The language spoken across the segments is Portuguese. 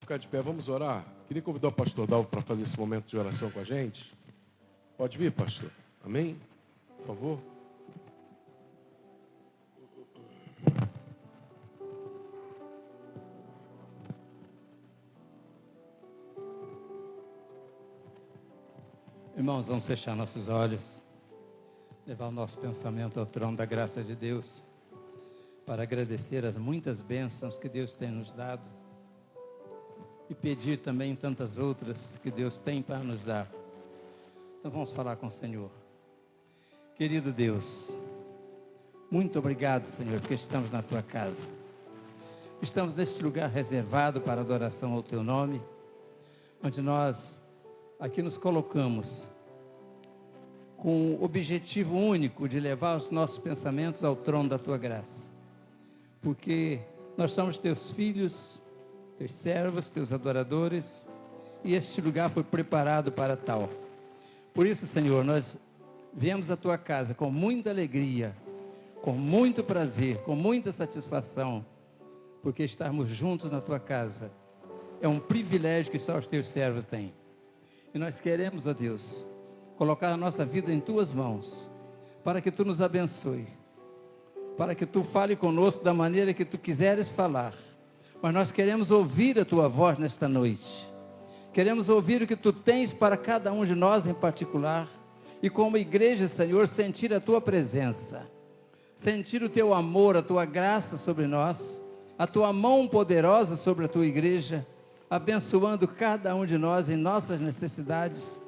Ficar de pé, vamos orar. Queria convidar o pastor Dalvo para fazer esse momento de oração com a gente. Pode vir, pastor. Amém? Por favor. Irmãos, vamos fechar nossos olhos, levar o nosso pensamento ao trono da graça de Deus, para agradecer as muitas bênçãos que Deus tem nos dado e pedir também tantas outras que Deus tem para nos dar. Então vamos falar com o Senhor. Querido Deus, muito obrigado, Senhor, porque estamos na Tua casa. Estamos neste lugar reservado para adoração ao Teu nome, onde nós aqui nos colocamos com o objetivo único de levar os nossos pensamentos ao trono da Tua graça. Porque nós somos Teus filhos, Teus servos, Teus adoradores, e este lugar foi preparado para tal. Por isso, Senhor, nós viemos à Tua casa com muita alegria, com muito prazer, com muita satisfação, porque estarmos juntos na Tua casa é um privilégio que só os Teus servos têm. E nós queremos, ó Deus, colocar a nossa vida em Tuas mãos, para que Tu nos abençoe, para que Tu fale conosco da maneira que Tu quiseres falar. Mas nós queremos ouvir a Tua voz nesta noite. Queremos ouvir o que Tu tens para cada um de nós em particular. E como igreja, Senhor, sentir a Tua presença, sentir o Teu amor, a Tua graça sobre nós, a Tua mão poderosa sobre a Tua igreja, abençoando cada um de nós em nossas necessidades,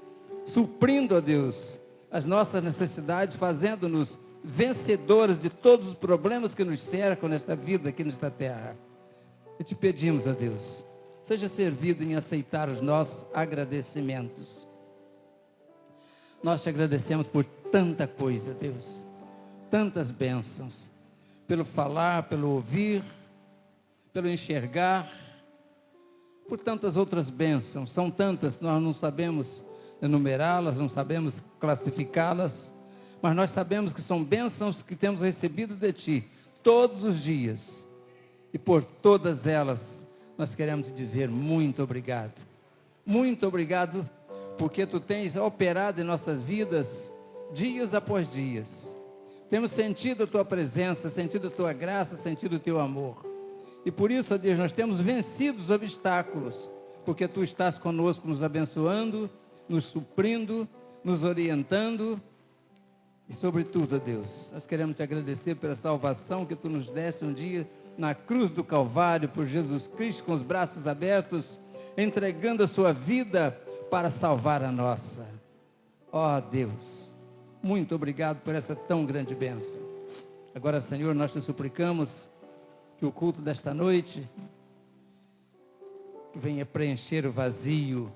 suprindo, ó Deus, as nossas necessidades, fazendo-nos vencedores de todos os problemas que nos cercam nesta vida, aqui nesta terra. E te pedimos, ó Deus, seja servido em aceitar os nossos agradecimentos. Nós te agradecemos por tanta coisa, Deus, tantas bênçãos, pelo falar, pelo ouvir, pelo enxergar, por tantas outras bênçãos. São tantas que nós não sabemos enumerá-las, não sabemos classificá-las, mas nós sabemos que são bênçãos que temos recebido de Ti todos os dias, e por todas elas nós queremos te dizer muito obrigado. Muito obrigado, porque Tu tens operado em nossas vidas dias após dias. Temos sentido a Tua presença, sentido a Tua graça, sentido o Teu amor. E por isso, ó Deus, nós temos vencido os obstáculos, porque Tu estás conosco, nos abençoando, nos suprindo, nos orientando. E sobretudo, ó Deus, nós queremos Te agradecer pela salvação que Tu nos deste um dia na cruz do Calvário, por Jesus Cristo, com os braços abertos, entregando a Sua vida para salvar a nossa. Ó Deus, muito obrigado por essa tão grande bênção. Agora, Senhor, nós Te suplicamos que o culto desta noite venha preencher o vazio.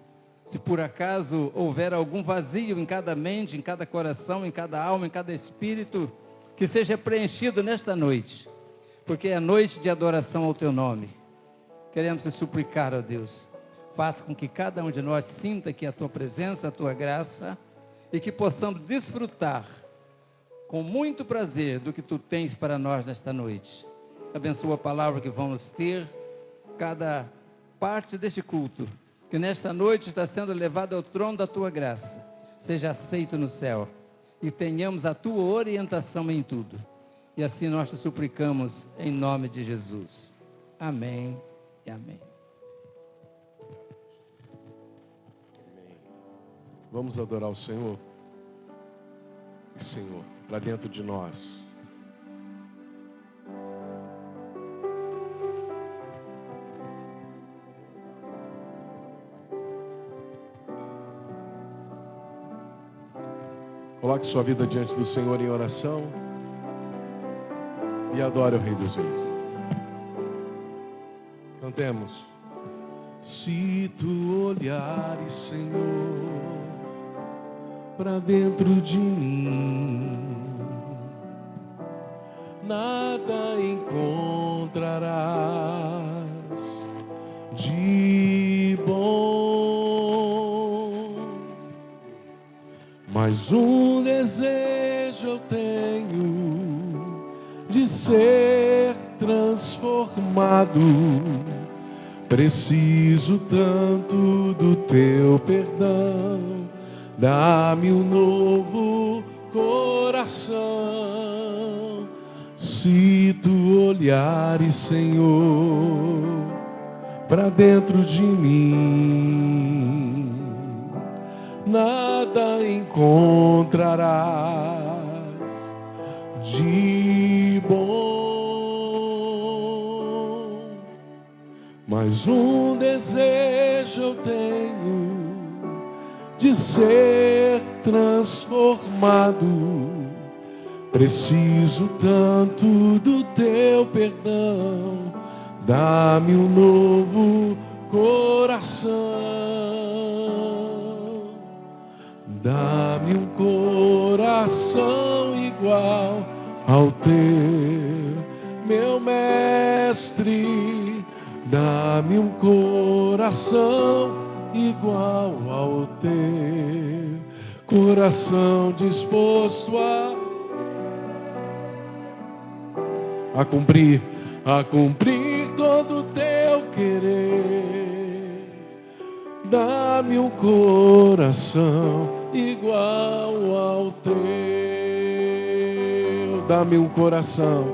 Se por acaso houver algum vazio em cada mente, em cada coração, em cada alma, em cada espírito, que seja preenchido nesta noite, porque é noite de adoração ao Teu nome. Queremos Te suplicar, ó Deus, faça com que cada um de nós sinta aqui a Tua presença, a Tua graça, e que possamos desfrutar com muito prazer do que Tu tens para nós nesta noite. Abençoa a palavra que vamos ter, cada parte deste culto, que nesta noite está sendo levado ao trono da Tua graça, seja aceito no céu, e tenhamos a Tua orientação em tudo. E assim nós Te suplicamos em nome de Jesus. Amém e amém. Vamos adorar o Senhor. Senhor, para dentro de nós. Coloque sua vida diante do Senhor em oração e adore o Rei dos Reis. Cantemos. Se Tu olhares, Senhor, para dentro de mim, nada encontrarás de bom, mas um desejo eu tenho de ser transformado Preciso tanto do teu perdão, dá-me um novo coração. Se tu olhares, Senhor, para dentro de mim, nada encontrarás de bom, mas um desejo eu tenho de ser transformado. Preciso tanto do teu perdão, dá-me um novo coração. Dá-me um coração igual ao teu, meu mestre. Dá-me um coração igual ao teu, coração disposto a cumprir todo o teu querer. Dá-me um coração igual ao teu. Dá-me um coração,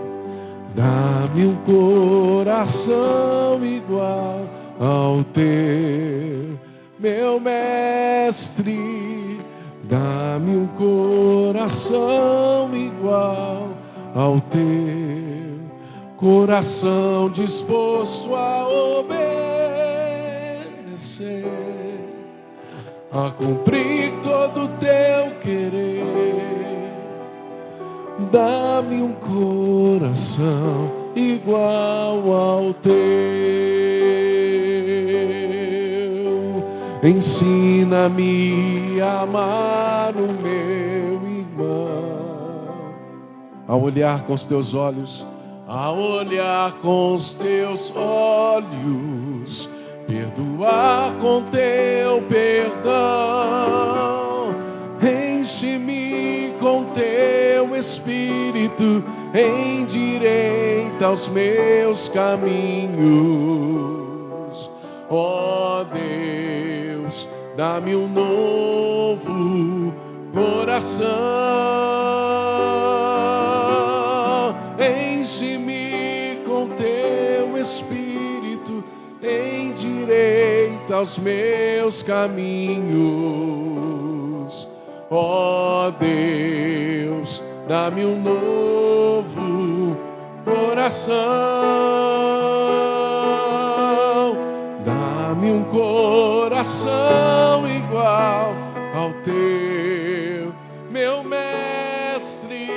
dá-me um coração igual ao teu, meu mestre. Dá-me um coração igual ao teu, coração disposto a obedecer, a cumprir todo o teu querer. Dá-me um coração igual ao teu. Ensina-me a amar o meu irmão, a olhar com os teus olhos, a olhar com os teus olhos, perdoar com teu perdão. Enche-me com teu Espírito, endireita os meus caminhos. Ó Deus, dá-me um novo coração. Enche-me com teu Espírito, endireita os meus caminhos. Ó Deus, dá-me um novo coração. Dá-me um coração igual ao teu, meu mestre.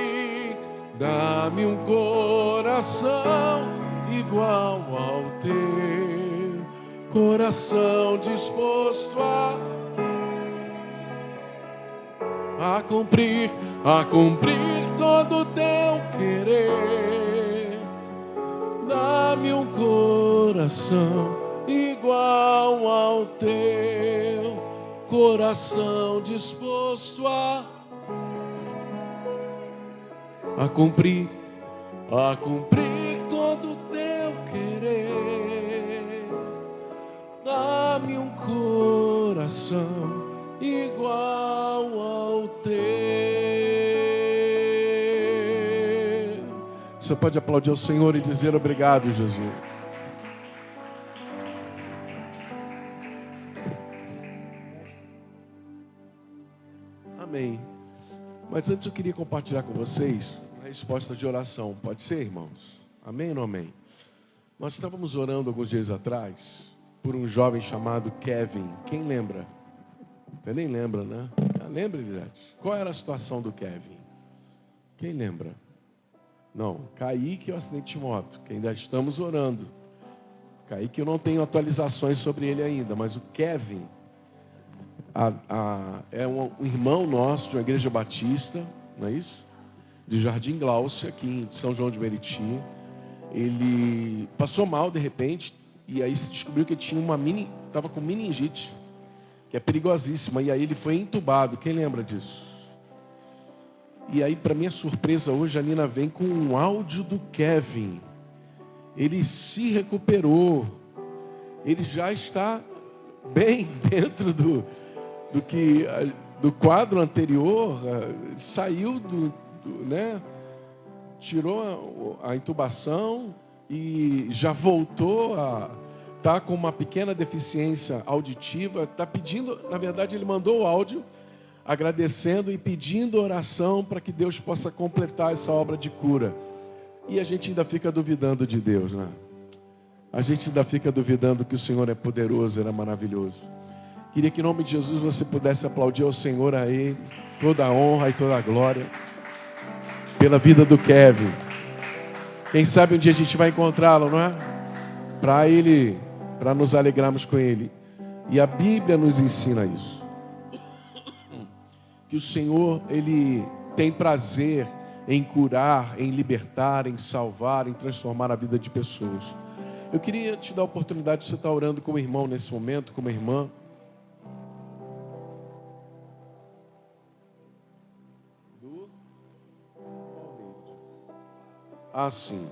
Dá-me um coração igual ao teu, coração disposto a cumprir todo o teu querer. Dá-me um coração igual ao teu, coração disposto a cumprir todo o teu querer. Dá-me um coração igual ao teu. Você pode aplaudir ao Senhor e dizer obrigado, Jesus. Amém. Mas antes eu queria compartilhar com vocês a resposta de oração. Pode ser, irmãos? Amém ou não amém? Nós estávamos orando alguns dias atrás por um jovem chamado Kevin. Quem lembra? Você nem lembra, né? Lembra, Lidete? Qual era a situação do Kevin? Quem lembra? Não, Kaique é o acidente de moto, que ainda estamos orando. Kaique eu não tenho atualizações sobre ele ainda, mas o Kevin é um irmão nosso de uma igreja batista, não é isso? De Jardim Glaucia, aqui em São João de Meriti. Ele passou mal de repente, e aí se descobriu que ele tinha estava com meningite, que é perigosíssima, e aí ele foi entubado. Quem lembra disso? E aí, para minha surpresa, hoje a Nina vem com um áudio do Kevin. Ele se recuperou. ele já está bem dentro do quadro anterior, saiu né? Tirou a intubação e já voltou a estar com uma pequena deficiência auditiva. Está pedindo, na verdade, ele mandou o áudio agradecendo e pedindo oração para que Deus possa completar essa obra de cura. E a gente ainda fica duvidando de Deus, né? A gente ainda fica duvidando que o Senhor é poderoso, Ele é maravilhoso. Queria que em nome de Jesus você pudesse aplaudir ao Senhor, a Ele, toda a honra e toda a glória pela vida do Kevin. Quem sabe um dia a gente vai encontrá-lo, não é? Para nos alegrarmos com ele. E a Bíblia nos ensina isso. Que o Senhor, Ele tem prazer em curar, em libertar, em salvar, em transformar a vida de pessoas. Eu queria te dar a oportunidade de você estar orando como irmão nesse momento, como irmã. Sim.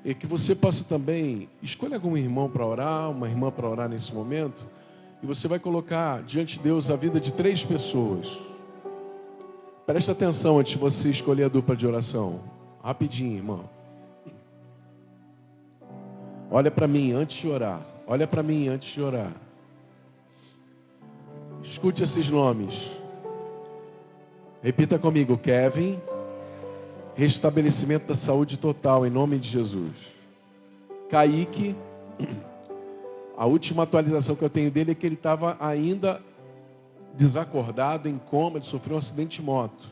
E que você possa também escolher algum irmão para orar, uma irmã para orar nesse momento. E você vai colocar diante de Deus a vida de 3 pessoas. Preste atenção antes de você escolher a dupla de oração. Rapidinho, irmão. Olha para mim antes de orar. Olha para mim antes de orar. Escute esses nomes. Repita comigo. Kevin. Restabelecimento da saúde total, em nome de Jesus. Kaique. A última atualização que eu tenho dele é que ele estava ainda desacordado, em coma. Ele sofreu um acidente de moto.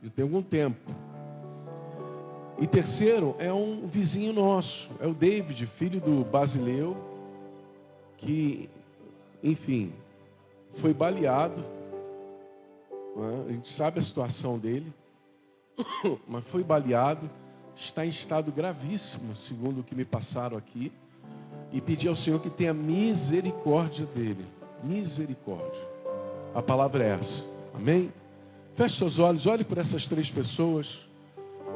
Já tem algum tempo. E terceiro, é um vizinho nosso. É o David, filho do Basileu. Que, enfim, foi baleado. A gente sabe a situação dele. Mas foi baleado. Está em estado gravíssimo, segundo o que me passaram aqui. E pedir ao Senhor que tenha misericórdia dele. Misericórdia. A palavra é essa. Amém? Feche seus olhos, olhe por essas 3 pessoas.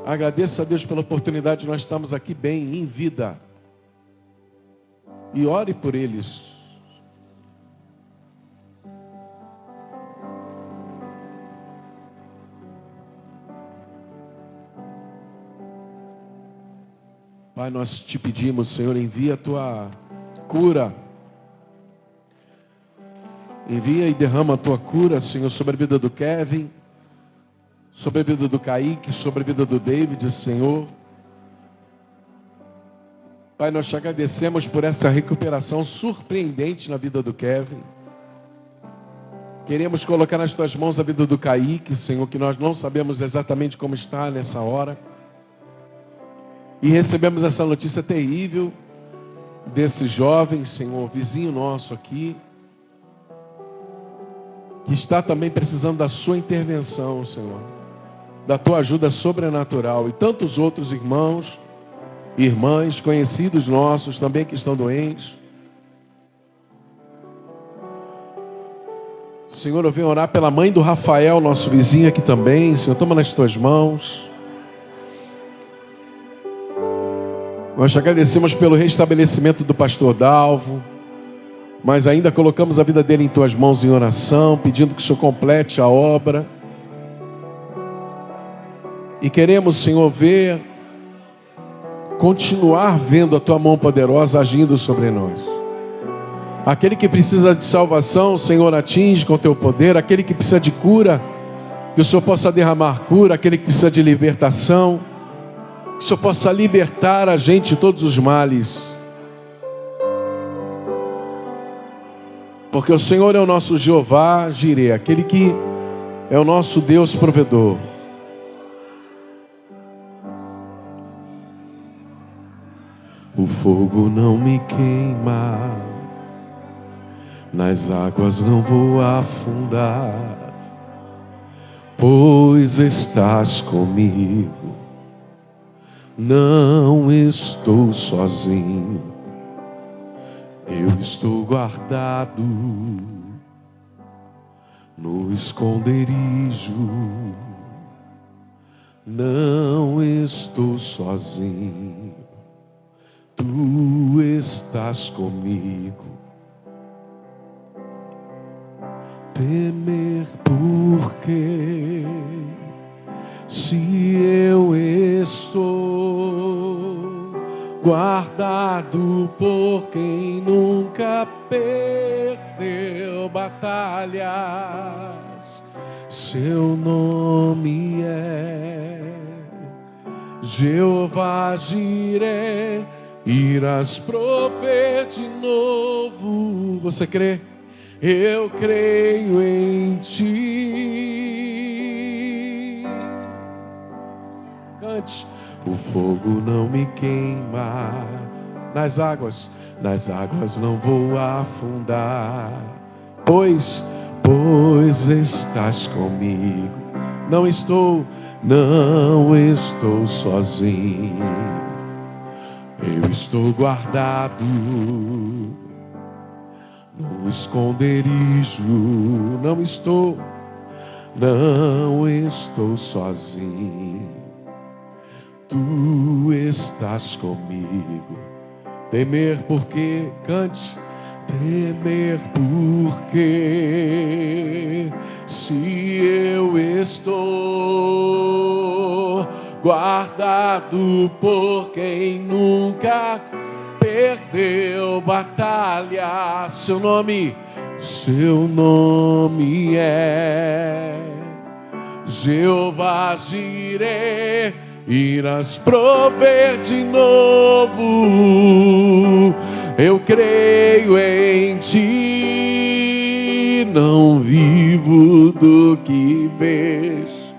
Agradeça a Deus pela oportunidade de nós estarmos aqui bem, em vida. E ore por eles. Pai, nós te pedimos, Senhor, envia a tua cura. Envia e derrama a tua cura, Senhor, sobre a vida do Kevin, sobre a vida do Kaique, sobre a vida do David, Senhor. Pai, nós te agradecemos por essa recuperação surpreendente na vida do Kevin. Queremos colocar nas tuas mãos a vida do Kaique, Senhor, que nós não sabemos exatamente como está nessa hora. E recebemos essa notícia terrível desse jovem, Senhor, vizinho nosso aqui, que está também precisando da sua intervenção, Senhor, da tua ajuda sobrenatural. E tantos outros irmãos, irmãs, conhecidos nossos também que estão doentes. Senhor, eu venho orar pela mãe do Rafael, nosso vizinho aqui também. Senhor, toma nas tuas mãos. Nós te agradecemos pelo restabelecimento do pastor Dalvo, mas ainda colocamos a vida dele em tuas mãos em oração, pedindo que o Senhor complete a obra. E queremos, Senhor, continuar vendo a tua mão poderosa agindo sobre nós. Aquele que precisa de salvação, Senhor, atinge com o teu poder. Aquele que precisa de cura, que o Senhor possa derramar cura. Aquele que precisa de libertação, que o Senhor possa libertar a gente de todos os males. Porque o Senhor é o nosso Jeová Jireh, aquele que é o nosso Deus provedor. O fogo não me queima, nas águas não vou afundar, pois estás comigo. Não estou sozinho, eu estou guardado no esconderijo. Não estou sozinho, tu estás comigo. temer porque se eu estou guardado por quem nunca perdeu batalhas, seu nome é Jeová Jireh, irás prover de novo. Você crê? Eu creio em ti. Cante. O fogo não me queima, nas águas não vou afundar, pois estás comigo. Não estou sozinho. Eu estou guardado no esconderijo. Não estou sozinho. Tu estás comigo. Temer porque, cante. Temer porque se eu estou guardado por quem nunca perdeu batalha, seu nome é Jeová Jireh, irás prover de novo. Eu creio em ti, não vivo do que vejo,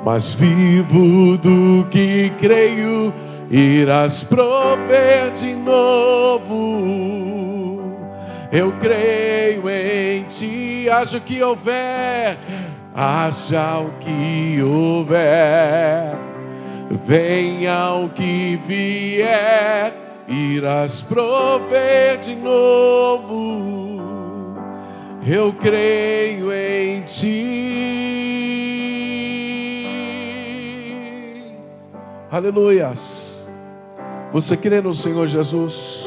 mas vivo do que creio. Irás prover de novo. Eu creio em ti, haja o que houver, venha o que vier, irás prover de novo. Eu creio em ti. Aleluias. Você crê no Senhor Jesus?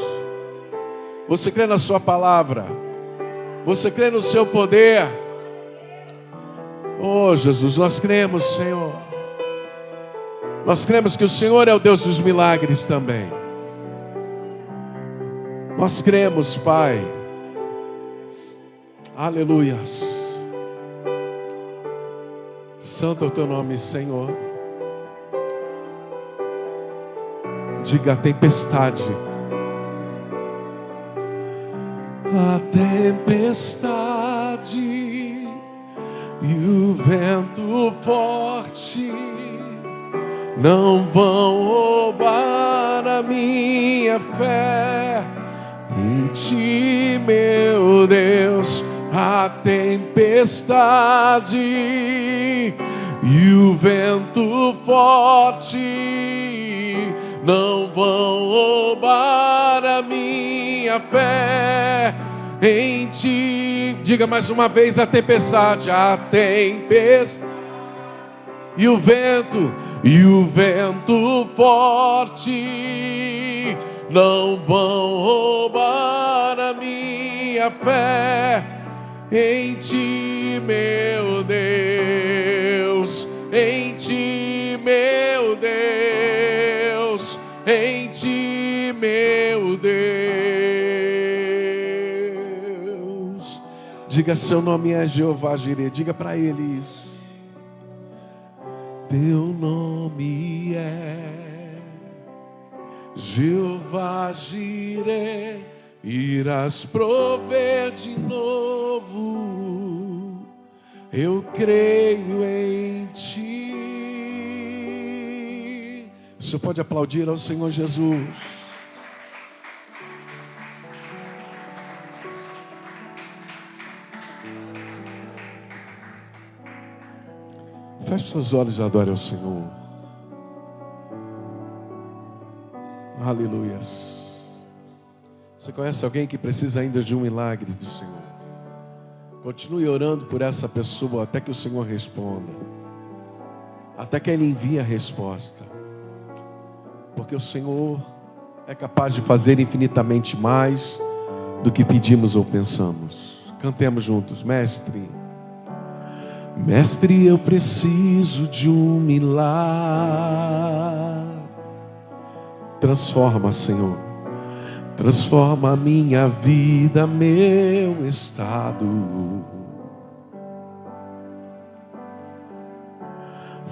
Você crê na sua palavra? Você crê no seu poder? Oh Jesus, nós cremos, Senhor. Nós cremos que o Senhor é o Deus dos milagres também. Nós cremos, Pai. Aleluias. Santo é o teu nome, Senhor. Diga a tempestade. A tempestade e o vento forte não vão roubar a minha fé em ti, meu Deus. A tempestade e o vento forte não vão roubar a minha fé em ti. Diga mais uma vez: a tempestade e o vento forte não vão roubar a minha fé em ti, meu Deus. Em ti, meu Deus. Em ti, meu Deus. Diga: seu nome é Jeová Jireh. Diga para ele isso. Teu nome é Jeová Jireh, irás prover de novo. Eu creio em ti. Você pode aplaudir ao Senhor Jesus. Feche seus olhos e adore ao Senhor. Aleluias. Você conhece alguém que precisa ainda de um milagre do Senhor? Continue orando por essa pessoa até que o Senhor responda, até que Ele envie a resposta, porque o Senhor é capaz de fazer infinitamente mais do que pedimos ou pensamos. Cantemos juntos. Mestre, Mestre, eu preciso de um milagre. Transforma, Senhor, transforma a minha vida, meu estado.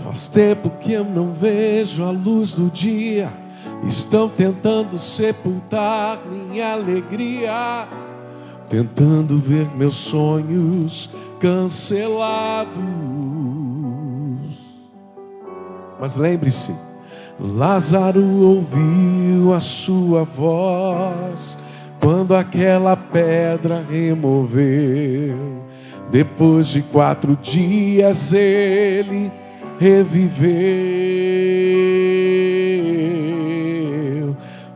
Faz tempo que eu não vejo a luz do dia, estão tentando sepultar minha alegria, tentando ver meus sonhos cancelados. Mas lembre-se, Lázaro ouviu a sua voz quando aquela pedra removeu. Depois de 4 dias ele reviveu.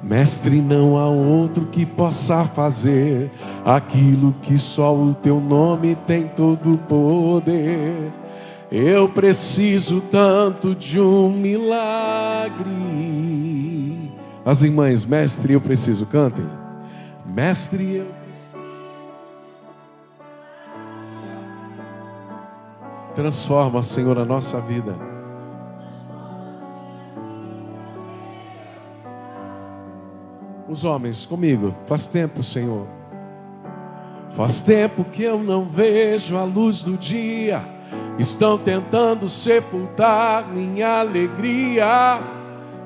Mestre, não há outro que possa fazer aquilo que só o teu nome tem todo o poder. Eu preciso tanto de um milagre. As irmãs, mestre, eu preciso, cantem. Mestre, eu preciso. Transforma, Senhor, a nossa vida. Os homens, comigo. Faz tempo, Senhor. Faz tempo que eu não vejo a luz do dia. Estão tentando sepultar minha alegria,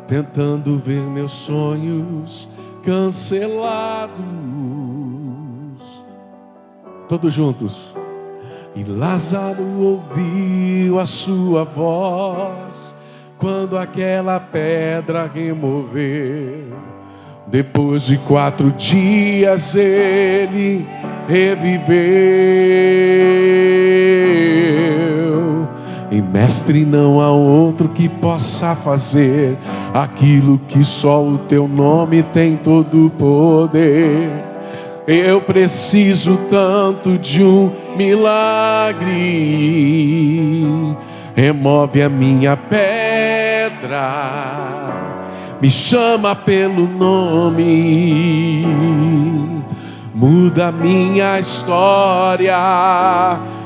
tentando ver meus sonhos cancelados. Todos juntos. E Lázaro ouviu a sua voz quando aquela pedra removeu. Depois de 4 dias ele reviveu. E mestre, não há outro que possa fazer aquilo que só o teu nome tem todo o poder. Eu preciso tanto de um milagre. Remove a minha pedra, me chama pelo nome, muda minha história,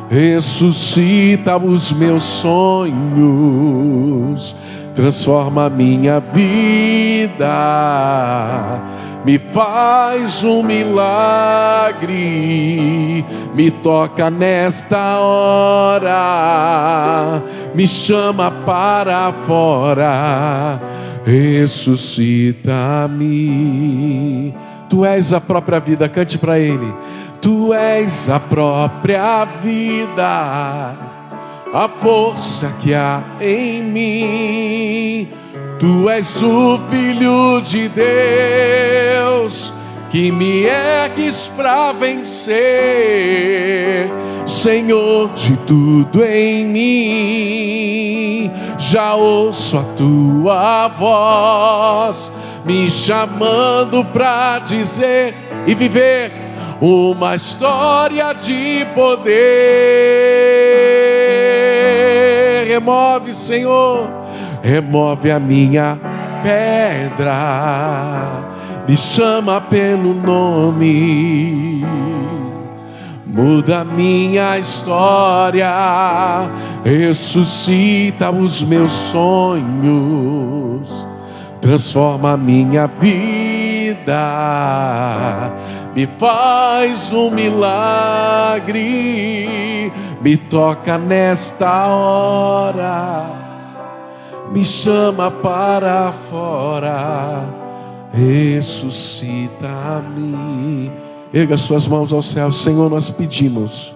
ressuscita os meus sonhos, transforma minha vida, me faz um milagre, me toca nesta hora, me chama para fora, ressuscita-me. Tu és a própria vida, cante para Ele. Tu és a própria vida, a força que há em mim. Tu és o Filho de Deus, que me ergues para vencer, Senhor de tudo em mim. Já ouço a tua voz, me chamando para dizer e viver uma história de poder. Remove, Senhor, remove a minha pedra, me chama pelo nome, muda minha história, ressuscita os meus sonhos, transforma minha vida, me faz um milagre, me toca nesta hora, me chama para fora, ressuscita-me. Erga suas mãos ao céu. Senhor, nós pedimos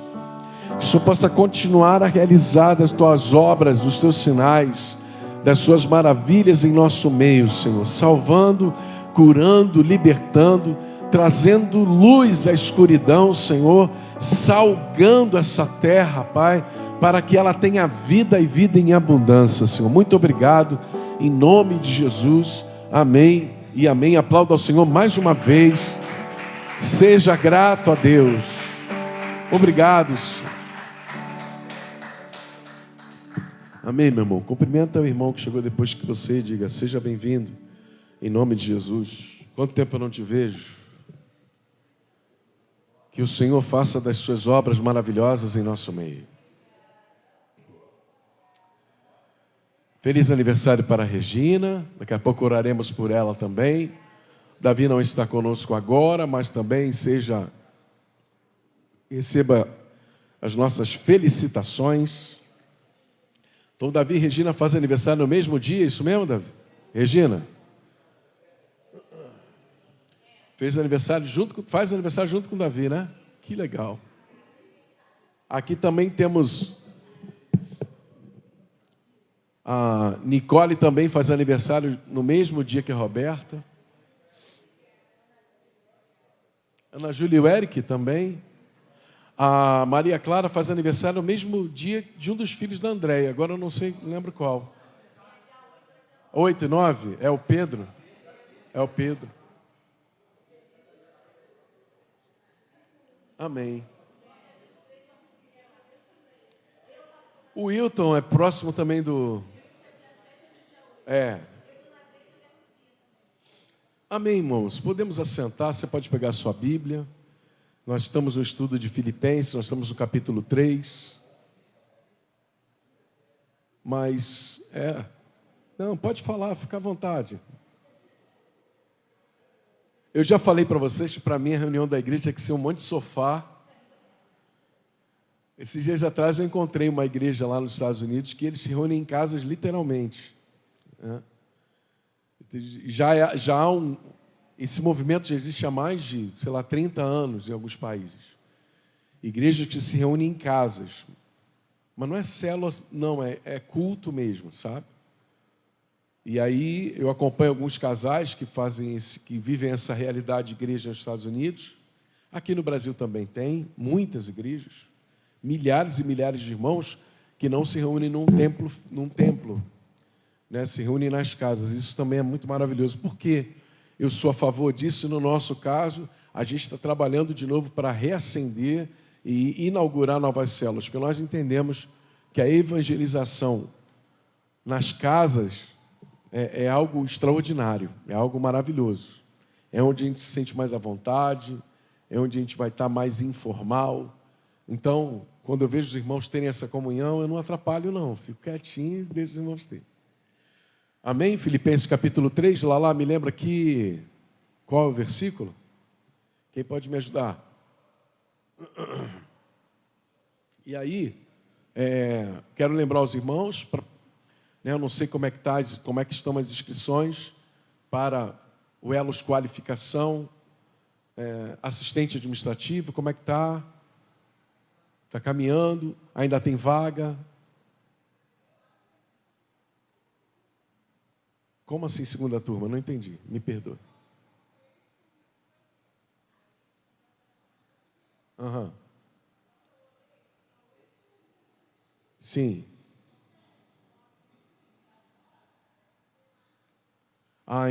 que o Senhor possa continuar a realizar as tuas obras, os teus sinais, das suas maravilhas em nosso meio, Senhor, salvando, curando, libertando, trazendo luz à escuridão, Senhor, salgando essa terra, Pai, para que ela tenha vida e vida em abundância, Senhor. Muito obrigado, em nome de Jesus, amém e amém. Aplauda ao Senhor mais uma vez, seja grato a Deus. Obrigado, Senhor. Amém, meu irmão. Cumprimenta o irmão que chegou depois que você, diga, seja bem-vindo, em nome de Jesus. Quanto tempo eu não te vejo? Que o Senhor faça das suas obras maravilhosas em nosso meio. Feliz aniversário para a Regina. Daqui a pouco oraremos por ela também. Davi não está conosco agora, mas também receba as nossas felicitações. Então, Davi e Regina fazem aniversário no mesmo dia, isso mesmo, Davi? Regina? Faz aniversário junto com Davi, né? Que legal. Aqui também temos a Nicole, também faz aniversário no mesmo dia que a Roberta. Ana Júlia e o Eric também. A Maria Clara faz aniversário no mesmo dia de um dos filhos da Andréia. Agora eu não sei, não lembro qual. 8 e 9? É o Pedro. É o Pedro. Amém. O Wilton é próximo também do... Amém, irmãos. Podemos assentar, você pode pegar a sua Bíblia. Nós estamos no estudo de Filipenses, nós estamos no capítulo 3. Mas, não, pode falar, fica à vontade. Eu já falei para vocês que para mim a reunião da igreja tinha que ser um monte de sofá. Esses dias atrás eu encontrei uma igreja lá nos Estados Unidos que eles se reúnem em casas literalmente. Esse movimento já existe há mais de, 30 anos em alguns países. Igrejas que se reúnem em casas. Mas não é célula, não, é culto mesmo, sabe? E aí eu acompanho alguns casais que vivem essa realidade de igreja nos Estados Unidos. Aqui no Brasil também tem muitas igrejas, milhares e milhares de irmãos que não se reúnem num templo, né? Se reúnem nas casas. Isso também é muito maravilhoso. Por quê? Eu sou a favor disso. No nosso caso, a gente está trabalhando de novo para reacender e inaugurar novas células, porque nós entendemos que a evangelização nas casas é algo extraordinário, é algo maravilhoso. É onde a gente se sente mais à vontade, é onde a gente vai estar mais informal. Então, quando eu vejo os irmãos terem essa comunhão, eu não atrapalho não, fico quietinho e deixo os irmãos terem. Amém? Filipenses capítulo 3, lá, me lembra aqui, qual é o versículo? Quem pode me ajudar? E aí, quero lembrar os irmãos, eu não sei como é que estão as inscrições para o Elos Qualificação, assistente administrativo, como é que está? Está caminhando? Ainda tem vaga? Como assim segunda turma? Não entendi, me perdoe. Sim.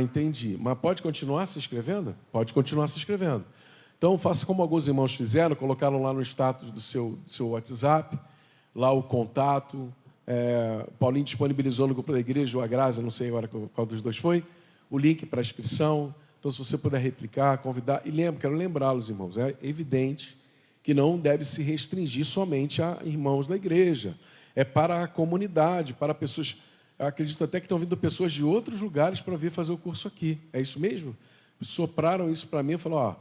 Entendi. Mas pode continuar se inscrevendo? Pode continuar se inscrevendo. Então, faça como alguns irmãos fizeram, colocaram lá no status do seu WhatsApp, lá o contato. Paulinho disponibilizou no grupo da igreja, ou a Graça, não sei agora qual dos dois foi, o link para a inscrição. Então, se você puder replicar, convidar. E quero lembrá-los, irmãos, é evidente que não deve se restringir somente a irmãos da igreja. É para a comunidade, para pessoas... Eu acredito até que estão vindo pessoas de outros lugares para vir fazer o curso aqui. É isso mesmo? Sopraram isso para mim e falaram,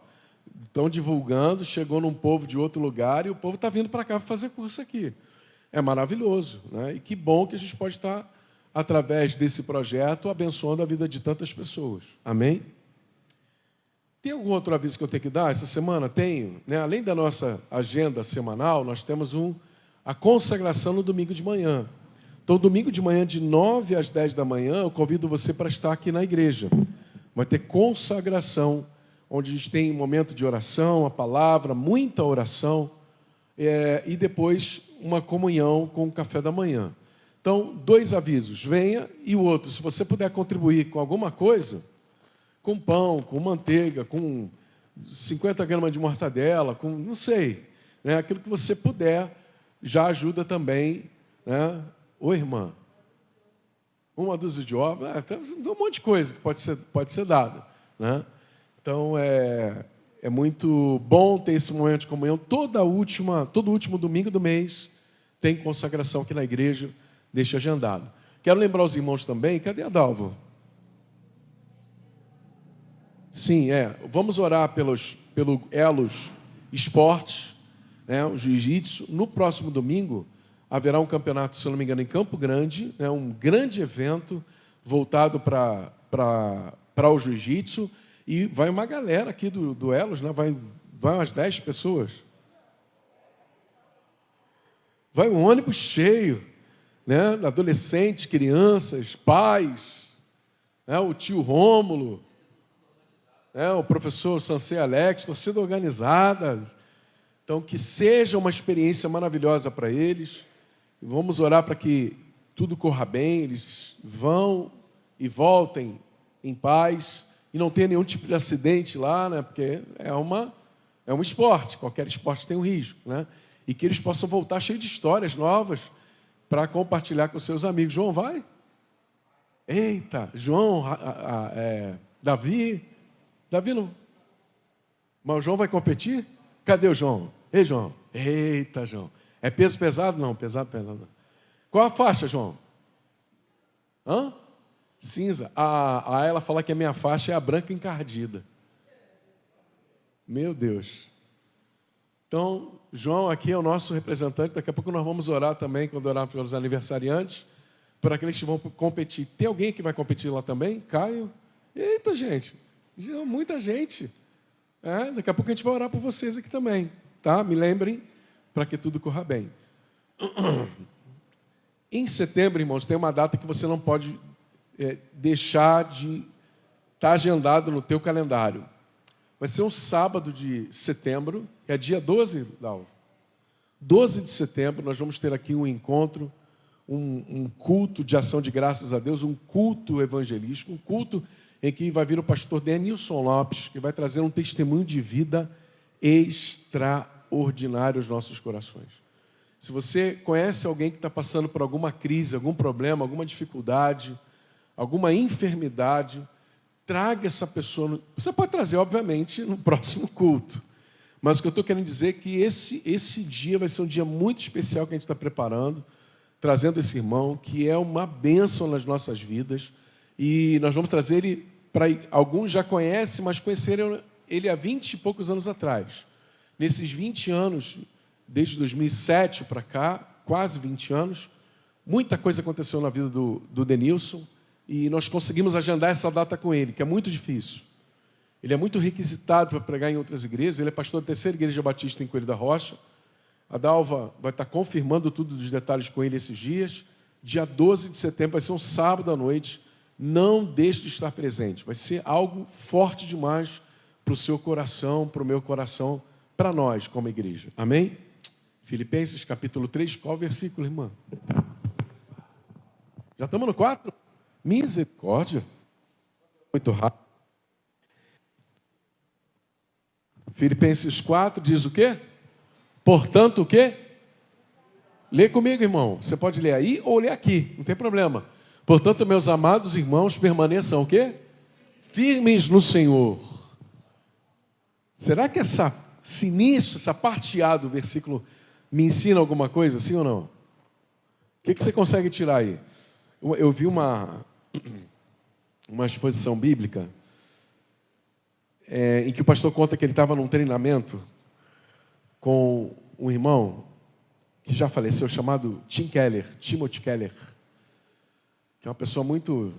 estão divulgando, chegou num povo de outro lugar e o povo está vindo para cá para fazer curso aqui. É maravilhoso, né? E que bom que a gente pode estar, através desse projeto, abençoando a vida de tantas pessoas. Amém? Tem algum outro aviso que eu tenho que dar essa semana? Tenho. Né? Além da nossa agenda semanal, nós temos a consagração no domingo de manhã. Então, domingo de manhã, de 9 às 10 da manhã, eu convido você para estar aqui na igreja. Vai ter consagração, onde a gente tem um momento de oração, a palavra, muita oração, e depois uma comunhão com o café da manhã. Então, 2 avisos, venha, e o outro, se você puder contribuir com alguma coisa, com pão, com manteiga, com 50 gramas de mortadela, com, não sei, né, aquilo que você puder, já ajuda também, né? Ô, irmã, uma dúzia de ovos, tem um monte de coisa que pode ser dada, né? Então, É muito bom ter esse momento de comunhão. Todo último domingo do mês tem consagração aqui na igreja, deixa agendado. Quero lembrar os irmãos também, cadê a Dalva? Sim, vamos orar pelo Elos Esportes, né, o jiu-jitsu. No próximo domingo haverá um campeonato, se não me engano, em Campo Grande, né, um grande evento voltado para o jiu-jitsu. E vai uma galera aqui do Elos, né? Vai umas 10 pessoas. Vai um ônibus cheio, né? Adolescentes, crianças, pais, né? O tio Rômulo, né? O professor Sansei Alex, torcida organizada. Então, que seja uma experiência maravilhosa para eles. Vamos orar para que tudo corra bem, eles vão e voltem em paz. E não tenha nenhum tipo de acidente lá, né? Porque é um esporte, qualquer esporte tem um risco, né? E que eles possam voltar cheios de histórias novas para compartilhar com seus amigos. João, vai? Eita, João, Davi não. Mas o João vai competir? Cadê o João? Ei, João. Eita, João. É peso pesado? Não, pesado. Qual a faixa, João? Hã? Cinza. A ela fala que a minha faixa é a branca encardida. Meu Deus. Então, João aqui é o nosso representante. Daqui a pouco nós vamos orar também, quando orar pelos aniversariantes, por aqueles que vão competir. Tem alguém que vai competir lá também? Caio? Eita, gente. Muita gente. Daqui a pouco a gente vai orar por vocês aqui também. Tá? Me lembrem, para que tudo corra bem. Em setembro, irmãos, tem uma data que você não pode deixar de estar agendado no teu calendário. Vai ser um sábado de setembro, que é dia 12, Dalva. 12 de setembro, nós vamos ter aqui um encontro, um culto de ação de graças a Deus, um culto evangelístico, um culto em que vai vir o pastor Denilson Lopes, que vai trazer um testemunho de vida extraordinário aos nossos corações. Se você conhece alguém que está passando por alguma crise, algum problema, alguma dificuldade, alguma enfermidade, traga essa pessoa. Você pode trazer, obviamente, no próximo culto. Mas o que eu estou querendo dizer é que esse dia vai ser um dia muito especial que a gente está preparando, trazendo esse irmão, que é uma bênção nas nossas vidas. E nós vamos trazer ele para... Alguns já conhecem, mas conheceram ele há 20 e poucos anos atrás. Nesses 20 anos, desde 2007 para cá, quase 20 anos, muita coisa aconteceu na vida do Denilson. E nós conseguimos agendar essa data com ele, que é muito difícil. Ele é muito requisitado para pregar em outras igrejas. Ele é pastor da 3ª Igreja Batista em Coelho da Rocha. A Dalva vai estar confirmando tudo dos detalhes com ele esses dias. Dia 12 de setembro vai ser um sábado à noite. Não deixe de estar presente. Vai ser algo forte demais para o seu coração, para o meu coração, para nós como igreja. Amém? Filipenses capítulo 3, qual versículo, irmã? Já estamos no 4? Misericórdia. Muito rápido. Filipenses 4 diz o quê? Portanto, o quê? Lê comigo, irmão. Você pode ler aí ou ler aqui, não tem problema. Portanto, meus amados irmãos, permaneçam o quê? Firmes no Senhor. Será que essa parte A do versículo me ensina alguma coisa, sim ou não? O que você consegue tirar aí? Eu vi uma exposição bíblica em que o pastor conta que ele estava num treinamento com um irmão que já faleceu, chamado Timothy Keller, que é uma pessoa muito,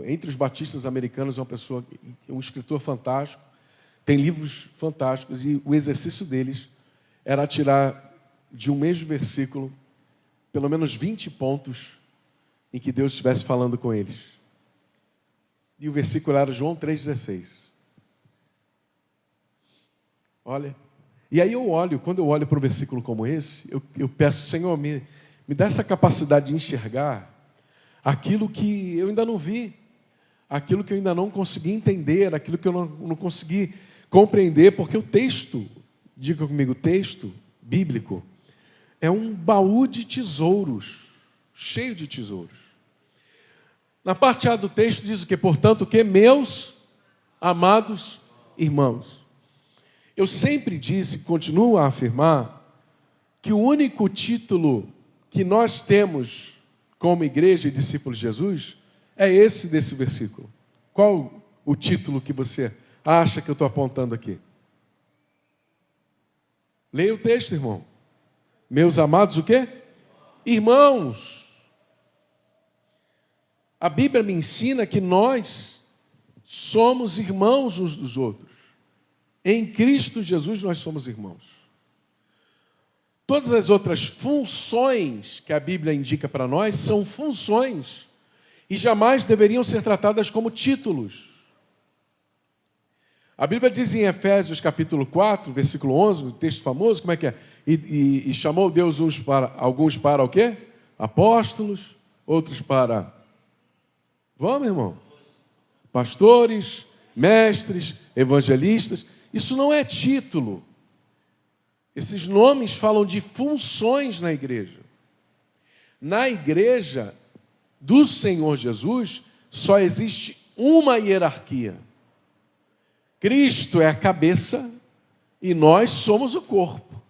entre os batistas americanos, um escritor fantástico, tem livros fantásticos, e o exercício deles era tirar de um mesmo versículo pelo menos 20 pontos em que Deus estivesse falando com eles. E o versículo era João 3,16. Olha. E aí quando eu olho para um versículo como esse, eu peço, Senhor, me dá essa capacidade de enxergar aquilo que eu ainda não vi, aquilo que eu ainda não consegui entender, aquilo que eu não consegui compreender, porque o texto, diga comigo, o texto bíblico, é um baú de tesouros, cheio de tesouros. Na parte A do texto diz o que? Portanto, o que? Meus amados irmãos. Eu sempre disse, continuo a afirmar, que o único título que nós temos como igreja e discípulos de Jesus é esse desse versículo. Qual o título que você acha que eu estou apontando aqui? Leia o texto, irmão. Meus amados, o quê? Irmãos. A Bíblia me ensina que nós somos irmãos uns dos outros. Em Cristo Jesus nós somos irmãos. Todas as outras funções que a Bíblia indica para nós são funções e jamais deveriam ser tratadas como títulos. A Bíblia diz em Efésios capítulo 4, versículo 11, o texto famoso, como é que é? E chamou Deus alguns para o quê? Apóstolos, outros para... Vamos, irmão? Pastores, mestres, evangelistas. Isso não é título. Esses nomes falam de funções na igreja. Na igreja do Senhor Jesus, só existe uma hierarquia. Cristo é a cabeça e nós somos o corpo.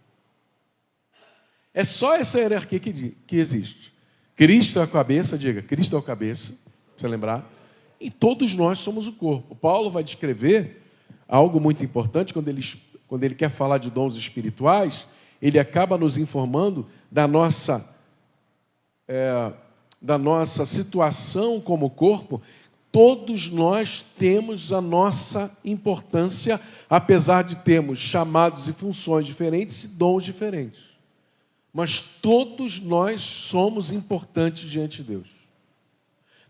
É só essa hierarquia que existe. Cristo é a cabeça, diga, Cristo é o cabeça, pra você lembrar, e todos nós somos o corpo. Paulo vai descrever algo muito importante quando ele quer falar de dons espirituais, ele acaba nos informando da nossa situação como corpo. Todos nós temos a nossa importância, apesar de termos chamados e funções diferentes e dons diferentes. Mas todos nós somos importantes diante de Deus.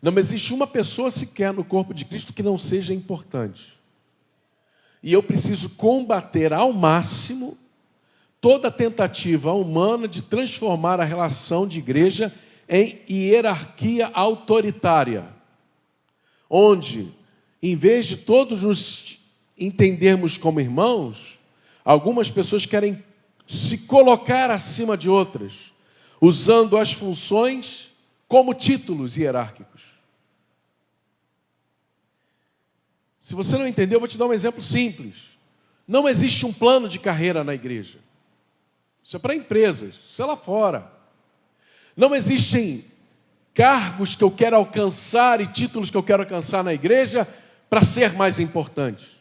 Não existe uma pessoa sequer no corpo de Cristo que não seja importante. E eu preciso combater ao máximo toda tentativa humana de transformar a relação de igreja em hierarquia autoritária, onde, em vez de todos nos entendermos como irmãos, algumas pessoas querem se colocar acima de outras, usando as funções como títulos hierárquicos. Se você não entendeu, eu vou te dar um exemplo simples. Não existe um plano de carreira na igreja. Isso é para empresas, isso é lá fora. Não existem cargos que eu quero alcançar e títulos que eu quero alcançar na igreja para ser mais importante.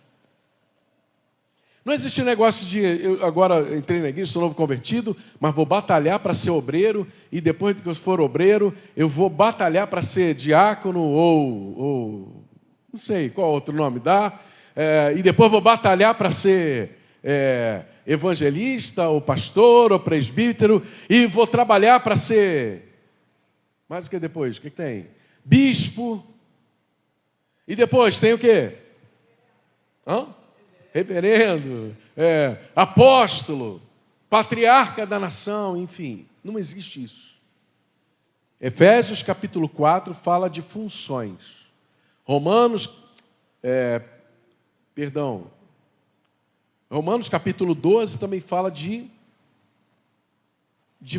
Não existe negócio de, eu agora entrei na igreja, sou novo convertido, mas vou batalhar para ser obreiro, e depois que eu for obreiro, eu vou batalhar para ser diácono ou não sei qual outro nome dá, e depois vou batalhar para ser evangelista, ou pastor, ou presbítero, e vou trabalhar para ser... Mais o que depois? O que tem? Bispo. E depois tem o quê? Reverendo. Apóstolo. Patriarca da nação. Enfim, não existe isso. Efésios capítulo 4 fala de funções. Romanos capítulo 12 também fala de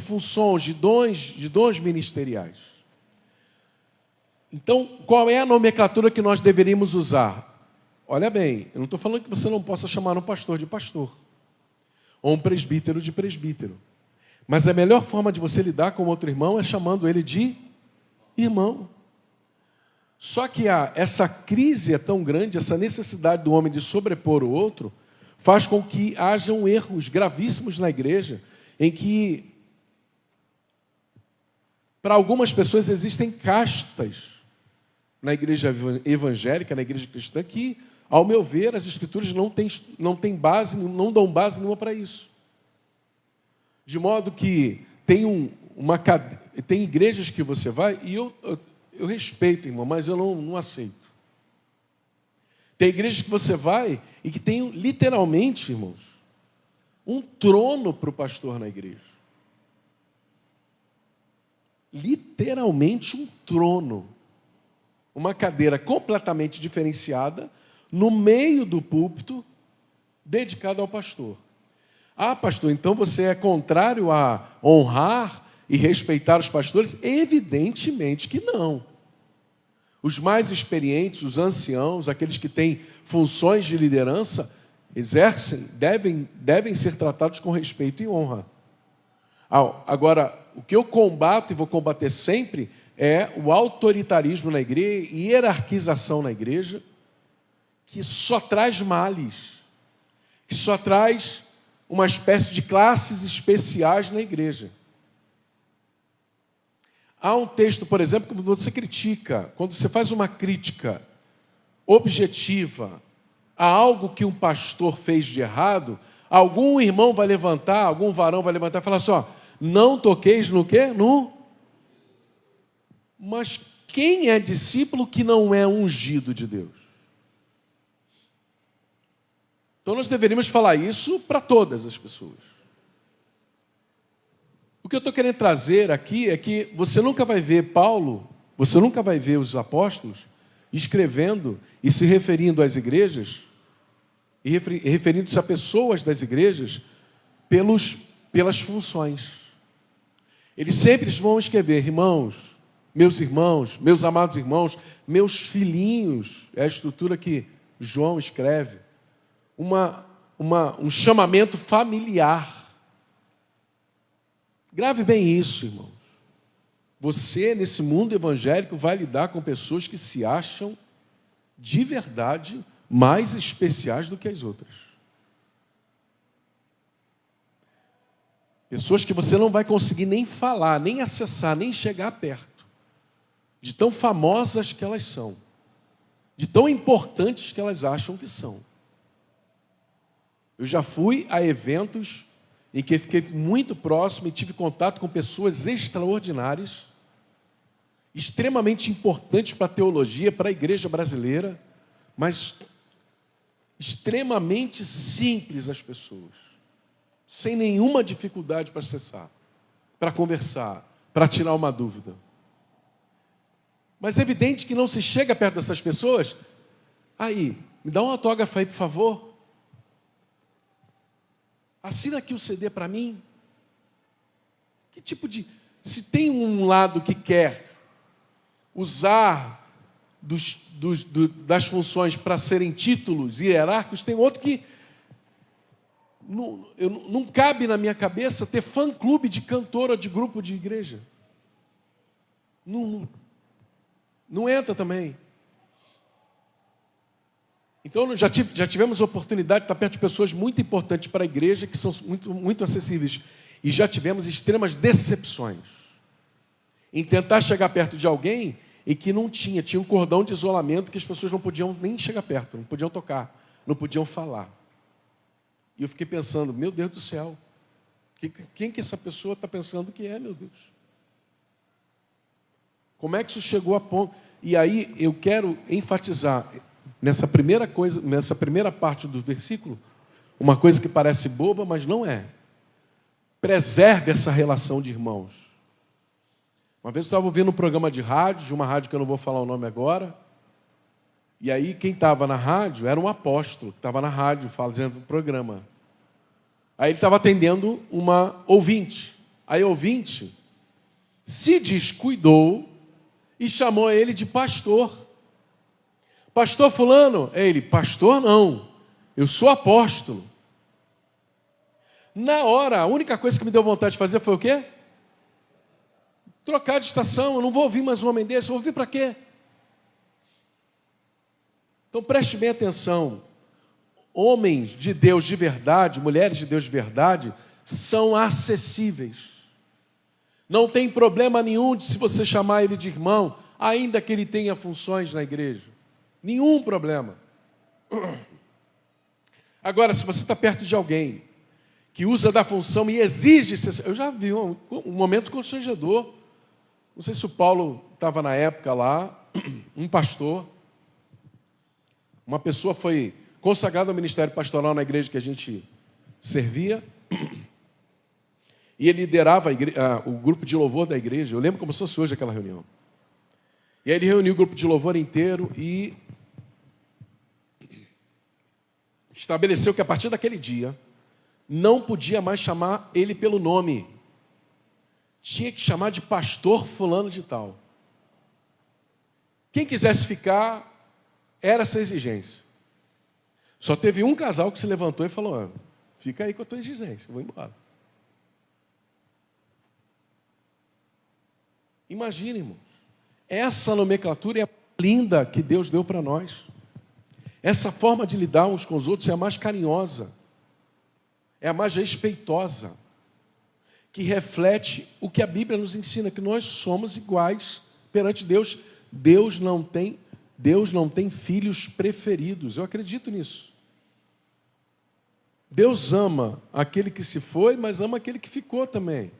funções, de dons ministeriais. Então, qual é a nomenclatura que nós deveríamos usar? Olha bem, eu não estou falando que você não possa chamar um pastor de pastor, ou um presbítero de presbítero. Mas a melhor forma de você lidar com outro irmão é chamando ele de irmão. Só que essa crise é tão grande, essa necessidade do homem de sobrepor o outro, faz com que hajam erros gravíssimos na igreja, em que para algumas pessoas existem castas na igreja evangélica, na igreja cristã, que, ao meu ver, as escrituras não têm base, não dão base nenhuma para isso. De modo que tem igrejas que você vai, e eu respeito, irmão, mas eu não aceito. Tem igrejas que você vai e que tem, literalmente, irmãos, um trono para o pastor na igreja. Literalmente um trono. Uma cadeira completamente diferenciada, no meio do púlpito, dedicada ao pastor. Ah, pastor, então você é contrário a honrar e respeitar os pastores? Evidentemente que não. Os mais experientes, os anciãos, aqueles que têm funções de liderança, exercem, devem ser tratados com respeito e honra. Agora, o que eu combato e vou combater sempre é o autoritarismo na igreja, hierarquização na igreja, que só traz males, que só traz uma espécie de classes especiais na igreja. Há um texto, por exemplo, que você critica, quando você faz uma crítica objetiva a algo que um pastor fez de errado, algum irmão vai levantar, algum varão vai levantar e falar assim, ó, não toqueis no quê? Mas quem é discípulo que não é ungido de Deus? Então nós deveríamos falar isso para todas as pessoas. O que eu estou querendo trazer aqui é que você nunca vai ver Paulo, você nunca vai ver os apóstolos escrevendo e se referindo às igrejas, e referindo-se a pessoas das igrejas pelas funções. Eles sempre vão escrever, irmãos, meus amados irmãos, meus filhinhos, é a estrutura que João escreve, um chamamento familiar. Grave bem isso, irmãos. Você, nesse mundo evangélico, vai lidar com pessoas que se acham, de verdade, mais especiais do que as outras. Pessoas que você não vai conseguir nem falar, nem acessar, nem chegar perto. De tão famosas que elas são. De tão importantes que elas acham que são. Eu já fui a eventos em que fiquei muito próximo e tive contato com pessoas extraordinárias, extremamente importantes para a teologia, para a igreja brasileira, mas extremamente simples as pessoas, sem nenhuma dificuldade para acessar, para conversar, para tirar uma dúvida. Mas é evidente que não se chega perto dessas pessoas, aí, me dá um autógrafo aí, por favor. Assina aqui o CD para mim. Que tipo de... Se tem um lado que quer usar das funções para serem títulos hierárquicos, tem outro que não cabe na minha cabeça ter fã-clube de cantor ou de grupo de igreja. Não entra também. Então, já tivemos a oportunidade de estar perto de pessoas muito importantes para a igreja, que são muito, muito acessíveis. E já tivemos extremas decepções em tentar chegar perto de alguém e que não tinha um cordão de isolamento que as pessoas não podiam nem chegar perto, não podiam tocar, não podiam falar. E eu fiquei pensando, meu Deus do céu, quem que essa pessoa está pensando que é, meu Deus? Como é que isso chegou a ponto? E aí eu quero enfatizar nessa primeira parte do versículo, uma coisa que parece boba, mas não é. Preserve essa relação de irmãos. Uma vez eu estava ouvindo um programa de rádio, de uma rádio que eu não vou falar o nome agora, e aí quem estava na rádio era um apóstolo, que estava na rádio fazendo o programa. Aí ele estava atendendo uma ouvinte. Aí a ouvinte se descuidou e chamou ele de pastor. Pastor fulano? Ele, pastor não, eu sou apóstolo. Na hora, a única coisa que me deu vontade de fazer foi o quê? Trocar de estação, eu não vou ouvir mais um homem desse, eu vou ouvir para quê? Então preste bem atenção, homens de Deus de verdade, mulheres de Deus de verdade, são acessíveis. Não tem problema nenhum de se você chamar ele de irmão, ainda que ele tenha funções na igreja. Nenhum problema. Agora, se você está perto de alguém que usa da função e exige... Eu já vi um momento constrangedor. Não sei se o Paulo estava na época lá, um pastor, uma pessoa foi consagrada ao ministério pastoral na igreja que a gente servia, e ele liderava o grupo de louvor da igreja. Eu lembro como se fosse hoje aquela reunião. E aí ele reuniu o grupo de louvor inteiro e estabeleceu que a partir daquele dia não podia mais chamar ele pelo nome. Tinha que chamar de pastor fulano de tal. Quem quisesse ficar, era essa exigência. Só teve um casal que se levantou e falou: fica aí com a tua exigência, eu vou embora. Imagine, irmão. Essa nomenclatura é a linda que Deus deu para nós. Essa forma de lidar uns com os outros é a mais carinhosa, é a mais respeitosa, que reflete o que a Bíblia nos ensina, que nós somos iguais perante Deus. Deus não tem filhos preferidos. Eu acredito nisso. Deus ama aquele que se foi, mas ama aquele que ficou também.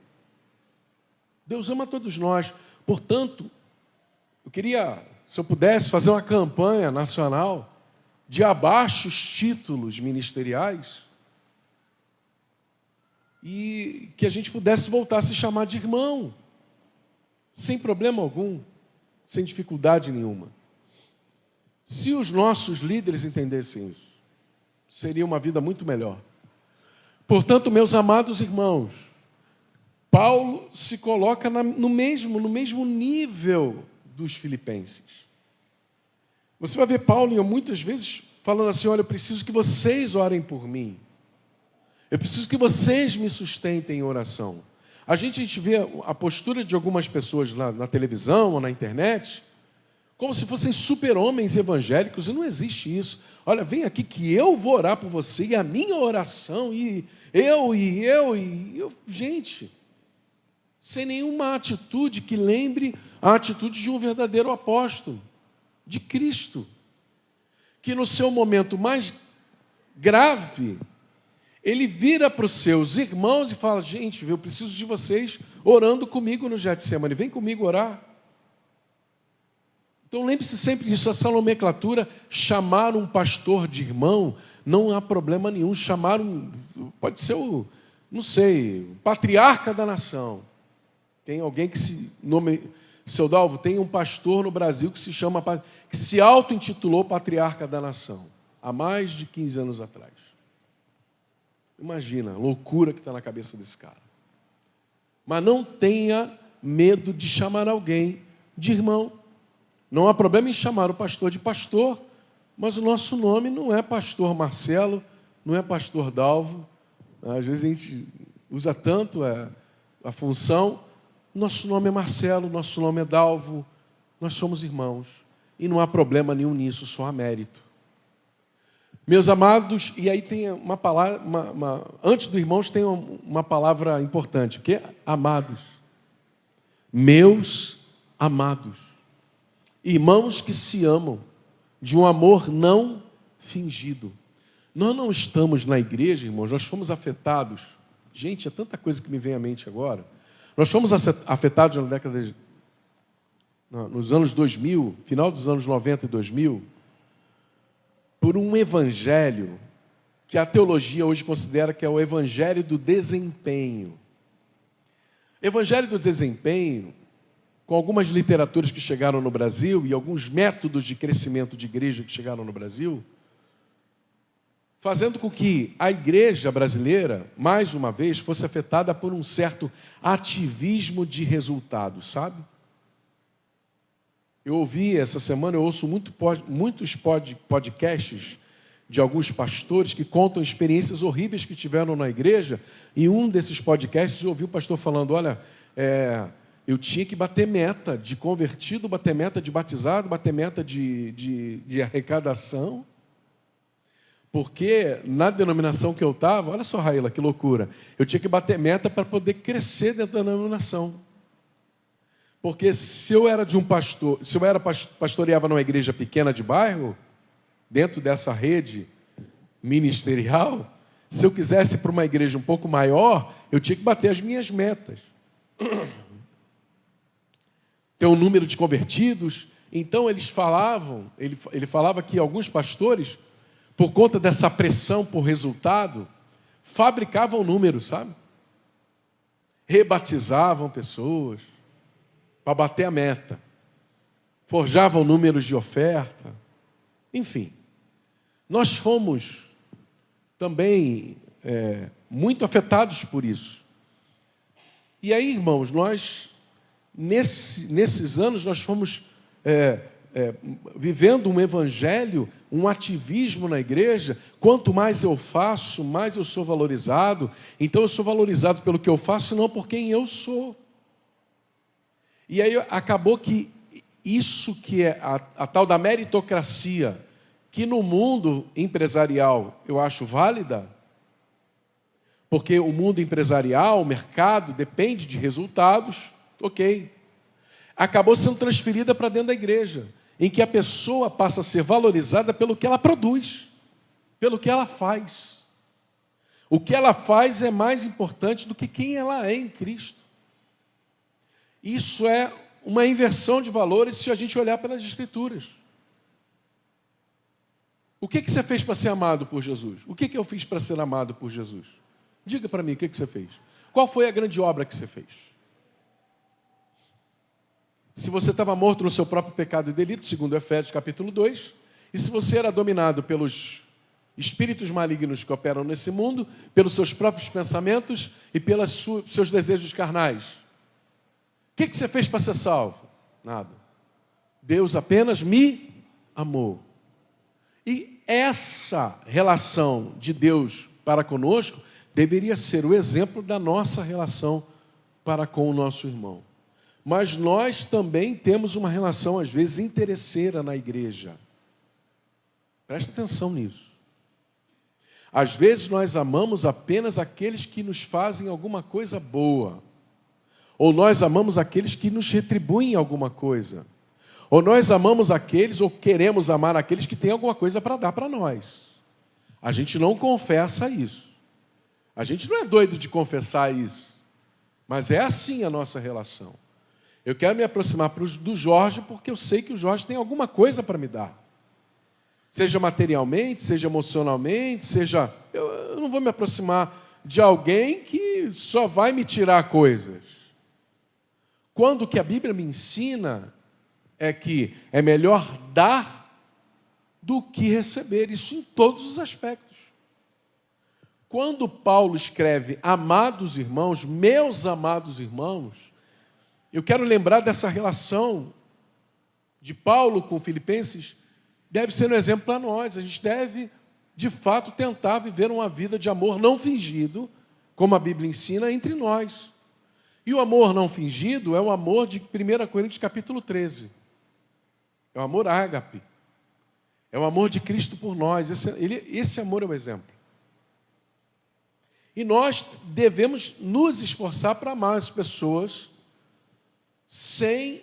Deus ama todos nós. Portanto, eu queria, se eu pudesse, fazer uma campanha nacional de abaixo os títulos ministeriais e que a gente pudesse voltar a se chamar de irmão, sem problema algum, sem dificuldade nenhuma. Se os nossos líderes entendessem isso, seria uma vida muito melhor. Portanto, meus amados irmãos, Paulo se coloca no mesmo nível dos filipenses. Você vai ver Paulo muitas vezes falando assim: olha, eu preciso que vocês orem por mim. Eu preciso que vocês me sustentem em oração. A gente vê a postura de algumas pessoas lá na televisão ou na internet como se fossem super-homens evangélicos, e não existe isso. Olha, vem aqui que eu vou orar por você, e a minha oração, e eu. Gente, sem nenhuma atitude que lembre a atitude de um verdadeiro apóstolo, de Cristo, que no seu momento mais grave, ele vira para os seus irmãos e fala: gente, eu preciso de vocês orando comigo no Getsemane, vem comigo orar. Então lembre-se sempre disso, essa nomenclatura, chamar um pastor de irmão, não há problema nenhum. Chamar pode ser o patriarca da nação. Tem alguém que seu Dalvo, tem um pastor no Brasil que se auto-intitulou patriarca da nação, há mais de 15 anos atrás. Imagina a loucura que está na cabeça desse cara. Mas não tenha medo de chamar alguém de irmão. Não há problema em chamar o pastor de pastor, mas o nosso nome não é pastor Marcelo, não é pastor Dalvo. Às vezes a gente usa tanto a função. Nosso nome é Marcelo, nosso nome é Dalvo, nós somos irmãos. E não há problema nenhum nisso, só há mérito. Meus amados, e aí tem uma palavra, antes do irmãos tem uma palavra importante, que é amados. Meus amados. Irmãos que se amam, de um amor não fingido. Nós não estamos na igreja, irmãos, nós fomos afetados. Gente, é tanta coisa que me vem à mente agora. Nós fomos afetados nos anos 2000, final dos anos 90 e 2000, por um evangelho que a teologia hoje considera que é o evangelho do desempenho. Evangelho do desempenho, com algumas literaturas que chegaram no Brasil e alguns métodos de crescimento de igreja que chegaram no Brasil, fazendo com que a igreja brasileira, mais uma vez, fosse afetada por um certo ativismo de resultados, sabe? Eu ouvi essa semana, eu ouço muitos podcasts de alguns pastores que contam experiências horríveis que tiveram na igreja, e um desses podcasts eu ouvi o pastor falando: olha, eu tinha que bater meta de convertido, bater meta de batizado, bater meta de arrecadação, porque na denominação que eu estava, olha só, Raíla, que loucura, eu tinha que bater meta para poder crescer dentro da denominação. Porque se eu era pastoreava numa igreja pequena de bairro, dentro dessa rede ministerial, se eu quisesse ir para uma igreja um pouco maior, eu tinha que bater as minhas metas. Tem um número de convertidos. Então ele falava que alguns pastores, por conta dessa pressão por resultado, fabricavam números, sabe? Rebatizavam pessoas para bater a meta, forjavam números de oferta, enfim. Nós fomos também muito afetados por isso. E aí, irmãos, nós, nesses anos, nós fomos vivendo um evangelho, um ativismo na igreja. Quanto mais eu faço, mais eu sou valorizado. Então eu sou valorizado pelo que eu faço, não por quem eu sou. E aí acabou que isso que é a tal da meritocracia, que no mundo empresarial eu acho válida, porque o mundo empresarial, o mercado, depende de resultados, ok. Acabou sendo transferida para dentro da igreja, em que a pessoa passa a ser valorizada pelo que ela produz, pelo que ela faz. O que ela faz é mais importante do que quem ela é em Cristo. Isso é uma inversão de valores se a gente olhar pelas Escrituras. O que você fez para ser amado por Jesus? O que eu fiz para ser amado por Jesus? Diga para mim, o que você fez? Qual foi a grande obra que você fez? Se você estava morto no seu próprio pecado e delito, segundo Efésios capítulo 2, e se você era dominado pelos espíritos malignos que operam nesse mundo, pelos seus próprios pensamentos e pelos seus desejos carnais, o que você fez para ser salvo? Nada. Deus apenas me amou. E essa relação de Deus para conosco deveria ser o exemplo da nossa relação para com o nosso irmão. Mas nós também temos uma relação, às vezes, interesseira na igreja. Presta atenção nisso. Às vezes nós amamos apenas aqueles que nos fazem alguma coisa boa. Ou nós amamos aqueles que nos retribuem alguma coisa. Ou nós amamos aqueles, ou queremos amar aqueles que têm alguma coisa para dar para nós. A gente não confessa isso. A gente não é doido de confessar isso. Mas é assim a nossa relação. Eu quero me aproximar do Jorge, porque eu sei que o Jorge tem alguma coisa para me dar. Seja materialmente, seja emocionalmente, seja... Eu não vou me aproximar de alguém que só vai me tirar coisas. Quando o que a Bíblia me ensina é que é melhor dar do que receber. Isso em todos os aspectos. Quando Paulo escreve, amados irmãos, meus amados irmãos, eu quero lembrar dessa relação de Paulo com Filipenses, deve ser um exemplo para nós. A gente deve, de fato, tentar viver uma vida de amor não fingido, como a Bíblia ensina, entre nós. E o amor não fingido é o amor de 1 Coríntios capítulo 13. É o amor ágape. É o amor de Cristo por nós. Esse amor é o exemplo. E nós devemos nos esforçar para amar as pessoas sem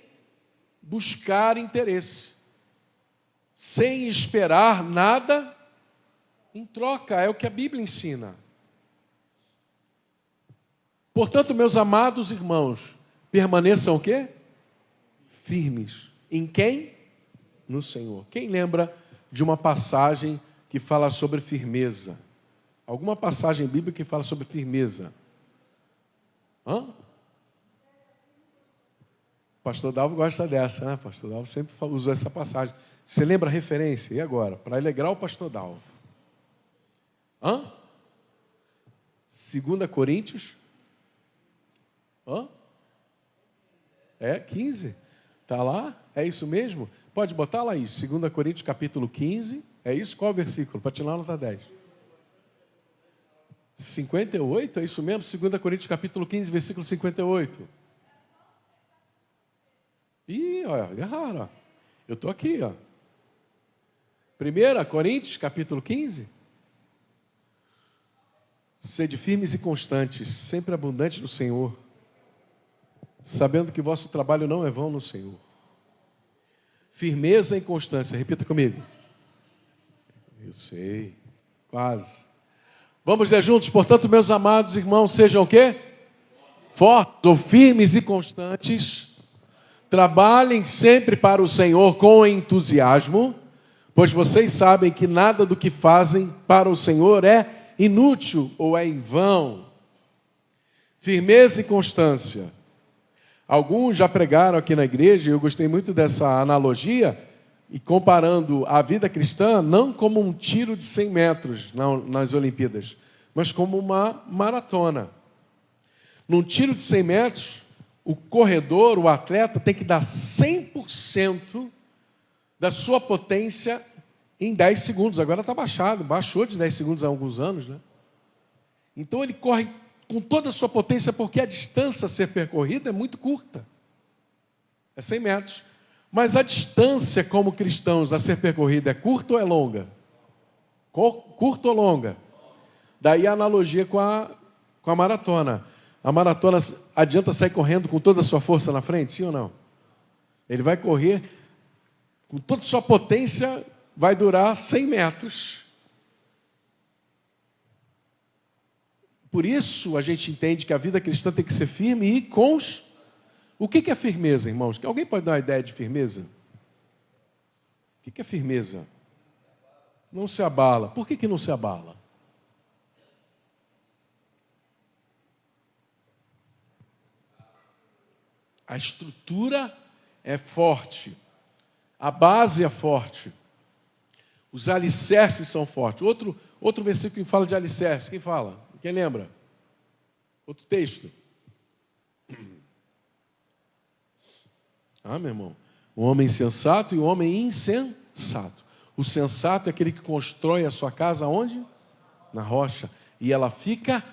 buscar interesse, sem esperar nada em troca. É o que a Bíblia ensina. Portanto, meus amados irmãos, permaneçam o quê? Firmes. Em quem? No Senhor. Quem lembra de uma passagem que fala sobre firmeza? Alguma passagem bíblica que fala sobre firmeza? Pastor Dalvo gosta dessa, né? Pastor Dalvo sempre usou essa passagem. Você lembra a referência? E agora? Para alegrar o pastor Dalvo. 2 Coríntios? 15? Está lá? É isso mesmo? Pode botar lá isso. 2 Coríntios capítulo 15. É isso? Qual o versículo? Para tirar a nota 10. 58? É isso mesmo? 2 Coríntios capítulo 15, versículo 58. Ih, olha, erraram. Eu estou aqui, ó. 1 Coríntios, capítulo 15. Sede firmes e constantes, sempre abundantes no Senhor, sabendo que vosso trabalho não é vão no Senhor. Firmeza e constância, repita comigo. Eu sei, quase. Vamos ler juntos, portanto, meus amados irmãos, sejam o quê? Fortes ou firmes e constantes. Trabalhem sempre para o Senhor com entusiasmo, pois vocês sabem que nada do que fazem para o Senhor é inútil ou é em vão. Firmeza e constância. Alguns já pregaram aqui na igreja, e eu gostei muito dessa analogia, e comparando a vida cristã, não como um tiro de 100 metros nas Olimpíadas, mas como uma maratona. Num tiro de 100 metros, o corredor, o atleta, tem que dar 100% da sua potência em 10 segundos. Agora está baixado, baixou de 10 segundos há alguns anos, né? Então ele corre com toda a sua potência, porque a distância a ser percorrida é muito curta. É 100 metros. Mas a distância, como cristãos, a ser percorrida é curta ou é longa? Curta ou longa? Daí a analogia com a maratona. A maratona adianta sair correndo com toda a sua força na frente, sim ou não? Ele vai correr com toda a sua potência, vai durar 100 metros. Por isso a gente entende que a vida cristã tem que ser firme e constante. O que é firmeza, irmãos? Alguém pode dar uma ideia de firmeza? O que é firmeza? Não se abala. Por que não se abala? A estrutura é forte. A base é forte. Os alicerces são fortes. Outro versículo que fala de alicerce. Quem fala? Quem lembra? Outro texto. Meu irmão. O homem sensato e o homem insensato. O sensato é aquele que constrói a sua casa onde? Na rocha. E ela fica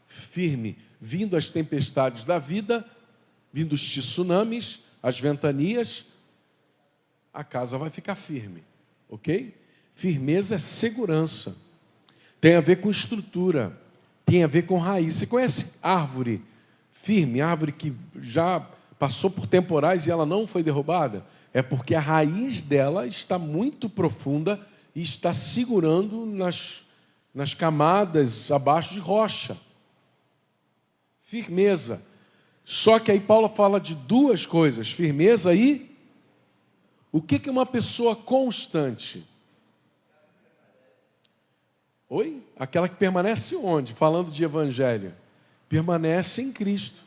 firme. Vindo as tempestades da vida, vindo os tsunamis, as ventanias, a casa vai ficar firme. Ok? Firmeza é segurança. Tem a ver com estrutura. Tem a ver com raiz. Você conhece árvore firme, árvore que já passou por temporais e ela não foi derrubada? É porque a raiz dela está muito profunda e está segurando nas camadas abaixo de rocha. Firmeza. Só que aí Paulo fala de duas coisas, firmeza e... O que é uma pessoa constante? Oi? Aquela que permanece onde? Falando de evangelho. Permanece em Cristo.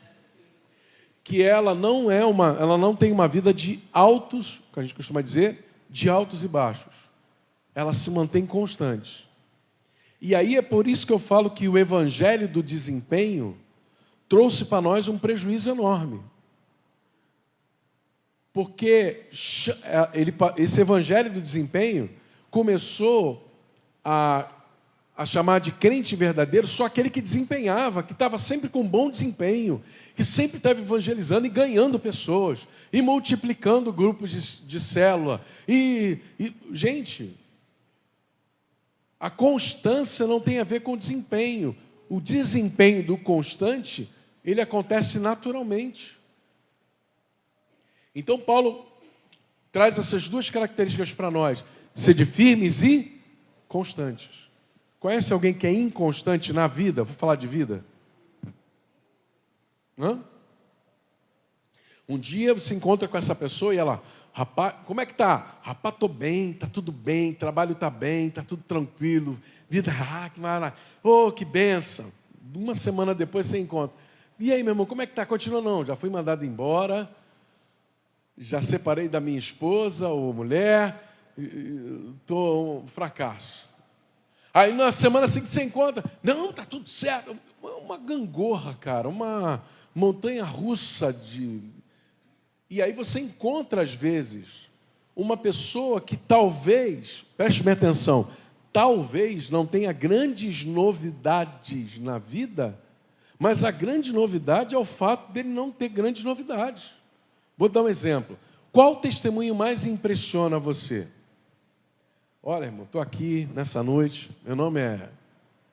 Que ela não tem uma vida de altos, que a gente costuma dizer, de altos e baixos. Ela se mantém constante. E aí é por isso que eu falo que o evangelho do desempenho trouxe para nós um prejuízo enorme. Porque esse evangelho do desempenho começou a chamar de crente verdadeiro só aquele que desempenhava, que estava sempre com bom desempenho, que sempre estava evangelizando e ganhando pessoas, e multiplicando grupos de célula. Gente, a constância não tem a ver com desempenho. O desempenho do constante, ele acontece naturalmente. Então Paulo traz essas duas características para nós: ser firmes e constantes. Conhece alguém que é inconstante na vida? Vou falar de vida. Um dia você encontra com essa pessoa e ela, rapaz, como é que tá? Rapaz, estou bem, está tudo bem, trabalho está bem, está tudo tranquilo, vida, que maravilha, que bênção. Uma semana depois você encontra. E aí, meu irmão, como é que está? Continua não, já fui mandado embora, já separei da minha esposa ou mulher, estou um fracasso. Aí na semana seguinte você encontra, não, está tudo certo. Uma gangorra, cara, uma montanha russa de... E aí você encontra às vezes uma pessoa que talvez, preste bem atenção, talvez não tenha grandes novidades na vida, mas a grande novidade é o fato dele não ter grandes novidades. Vou dar um exemplo. Qual testemunho mais impressiona você? Olha, irmão, estou aqui nessa noite, meu nome é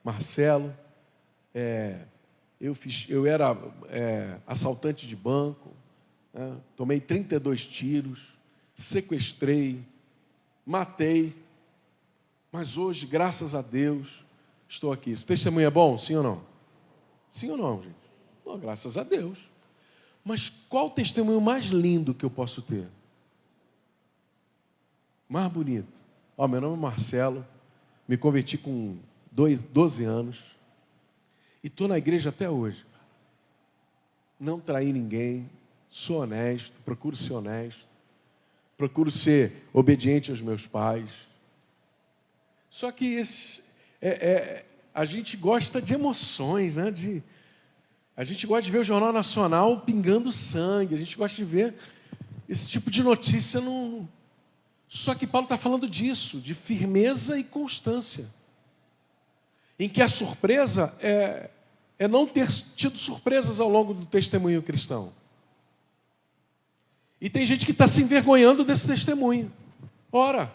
Marcelo, eu era assaltante de banco, tomei 32 tiros, sequestrei, matei, mas hoje, graças a Deus, estou aqui. Esse testemunho é bom, sim ou não? Sim ou não, gente? Não, graças a Deus. Mas qual o testemunho mais lindo que eu posso ter? Mais bonito? Meu nome é Marcelo, me converti com 12 anos e estou na igreja até hoje. Não traí ninguém, sou honesto, procuro ser honesto, procuro ser obediente aos meus pais. Só que a gente gosta de emoções, né? A gente gosta de ver o Jornal Nacional pingando sangue, a gente gosta de ver esse tipo de notícia Só que Paulo está falando disso, de firmeza e constância. Em que a surpresa é não ter tido surpresas ao longo do testemunho cristão. E tem gente que está se envergonhando desse testemunho. Ora,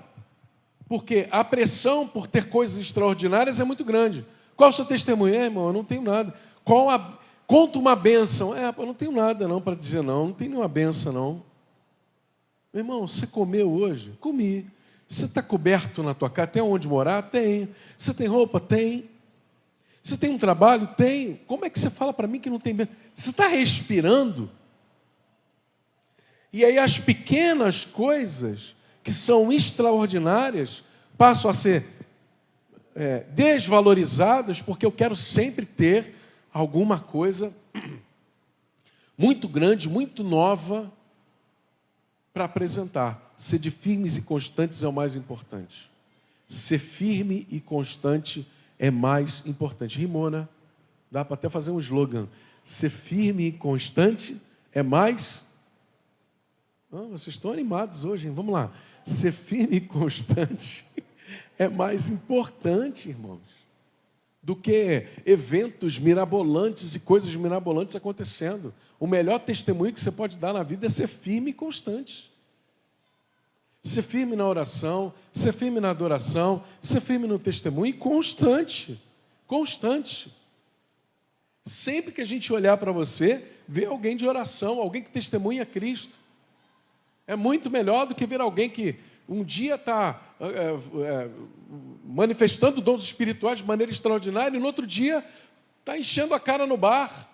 porque a pressão por ter coisas extraordinárias é muito grande. Qual é o seu testemunho? Irmão, eu não tenho nada. Conta uma bênção. Eu não tenho nada não para dizer não tenho nenhuma bênção não. Meu irmão, você comeu hoje? Comi. Você está coberto na tua casa? Tem onde morar? Tem. Você tem roupa? Tem. Você tem um trabalho? Tem. Como é que você fala para mim que não tem bênção? Você está respirando? E aí as pequenas coisas que são extraordinárias passam a ser desvalorizadas, porque eu quero sempre ter alguma coisa muito grande, muito nova para apresentar. Ser de firmes e constantes é o mais importante. Ser firme e constante é mais importante. Rimou, né? Dá para até fazer um slogan. Ser firme e constante é mais... vocês estão animados hoje, hein? Vamos lá. Ser firme e constante é mais importante, irmãos, do que eventos mirabolantes e coisas mirabolantes acontecendo. O melhor testemunho que você pode dar na vida é ser firme e constante. Ser firme na oração, ser firme na adoração, ser firme no testemunho e constante. Constante. Sempre que a gente olhar para você, ver alguém de oração, alguém que testemunha Cristo. É muito melhor do que ver alguém que um dia está manifestando dons espirituais de maneira extraordinária e no outro dia está enchendo a cara no bar.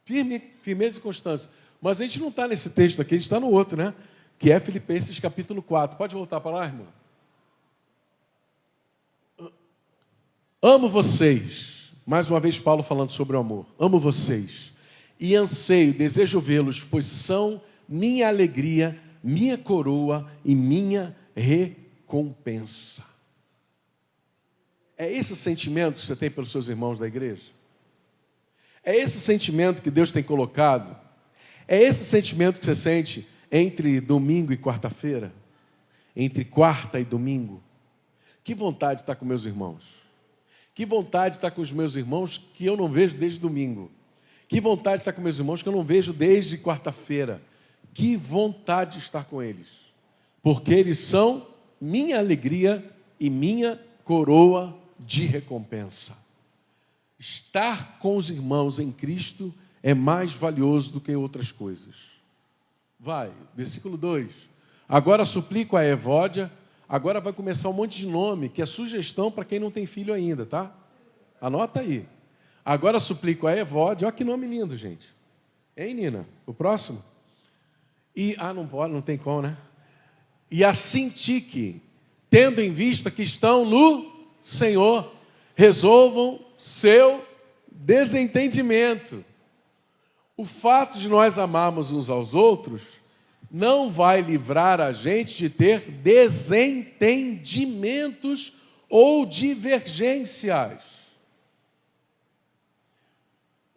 Firmeza e constância. Mas a gente não está nesse texto aqui, a gente está no outro, né? Que é Filipenses capítulo 4. Pode voltar para lá, irmão? Amo vocês. Mais uma vez Paulo falando sobre o amor. Amo vocês. E anseio, desejo vê-los, pois são minha alegria, minha coroa e minha recompensa. É esse o sentimento que você tem pelos seus irmãos da igreja? É esse o sentimento que Deus tem colocado? É esse o sentimento que você sente entre domingo e quarta-feira? Entre quarta e domingo? Que vontade de estar com meus irmãos. Que vontade de estar com os meus irmãos que eu não vejo desde domingo. Que vontade de estar com meus irmãos que eu não vejo desde quarta-feira. Que vontade de estar com eles. Porque eles são minha alegria e minha coroa de recompensa. Estar com os irmãos em Cristo é mais valioso do que outras coisas. Vai, versículo 2. Agora suplico a Evódia. Agora vai começar um monte de nome, que é sugestão para quem não tem filho ainda, tá? Anota aí. Agora suplico a Evódia. Olha que nome lindo, gente. Hein, Nina? O próximo? Não pode, não tem como, né? E a Sintique, tendo em vista que estão no Senhor, resolvam seu desentendimento. O fato de nós amarmos uns aos outros não vai livrar a gente de ter desentendimentos ou divergências.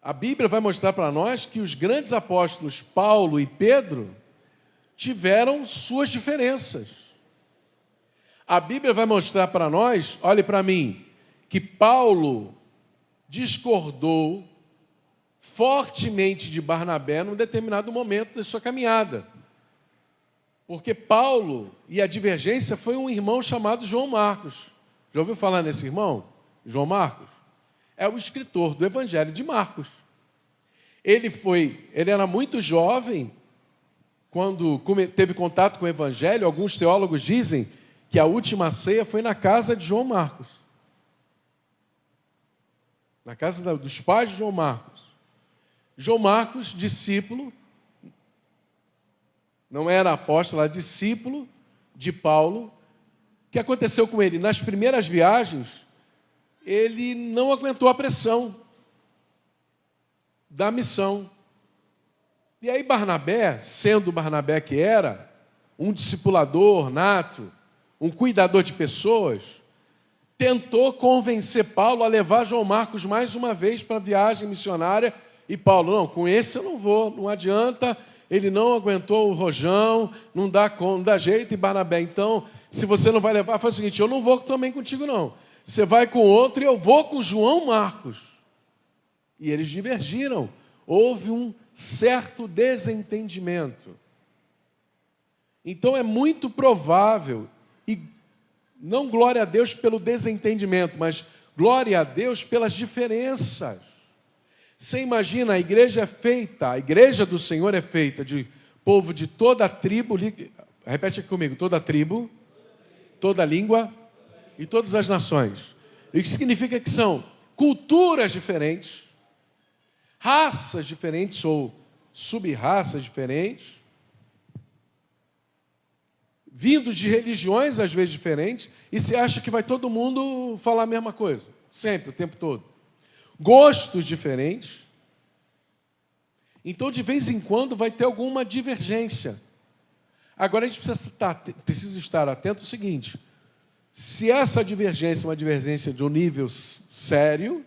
A Bíblia vai mostrar para nós que os grandes apóstolos Paulo e Pedro tiveram suas diferenças. A Bíblia vai mostrar para nós, olhe para mim, que Paulo discordou fortemente de Barnabé num determinado momento da sua caminhada. Porque Paulo e a divergência foi um irmão chamado João Marcos. Já ouviu falar nesse irmão? João Marcos? É o escritor do Evangelho de Marcos. Ele era muito jovem quando teve contato com o Evangelho. Alguns teólogos dizem que a última ceia foi na casa de João Marcos. Na casa dos pais de João Marcos. João Marcos, discípulo, não era apóstolo, era discípulo de Paulo. O que aconteceu com ele? Nas primeiras viagens, ele não aguentou a pressão da missão. E aí Barnabé, sendo o Barnabé que era, um discipulador nato, um cuidador de pessoas, tentou convencer Paulo a levar João Marcos mais uma vez para a viagem missionária. E Paulo, não, com esse eu não vou, não adianta, ele não aguentou o rojão, não dá jeito, e Barnabé, então, se você não vai levar, faz o seguinte, eu não vou também contigo não. Você vai com outro e eu vou com João Marcos. E eles divergiram. Houve um certo desentendimento. Então é muito provável, e não glória a Deus pelo desentendimento, mas glória a Deus pelas diferenças. Você imagina, a igreja do Senhor é feita de povo de toda a tribo, repete aqui comigo, toda a tribo, toda a língua e todas as nações. Isso significa que são culturas diferentes, raças diferentes ou sub-raças diferentes, vindos de religiões às vezes diferentes, e você acha que vai todo mundo falar a mesma coisa, sempre, o tempo todo. Gostos diferentes. Então, de vez em quando, vai ter alguma divergência. Agora, a gente precisa estar atento ao seguinte: se essa divergência é uma divergência de um nível sério,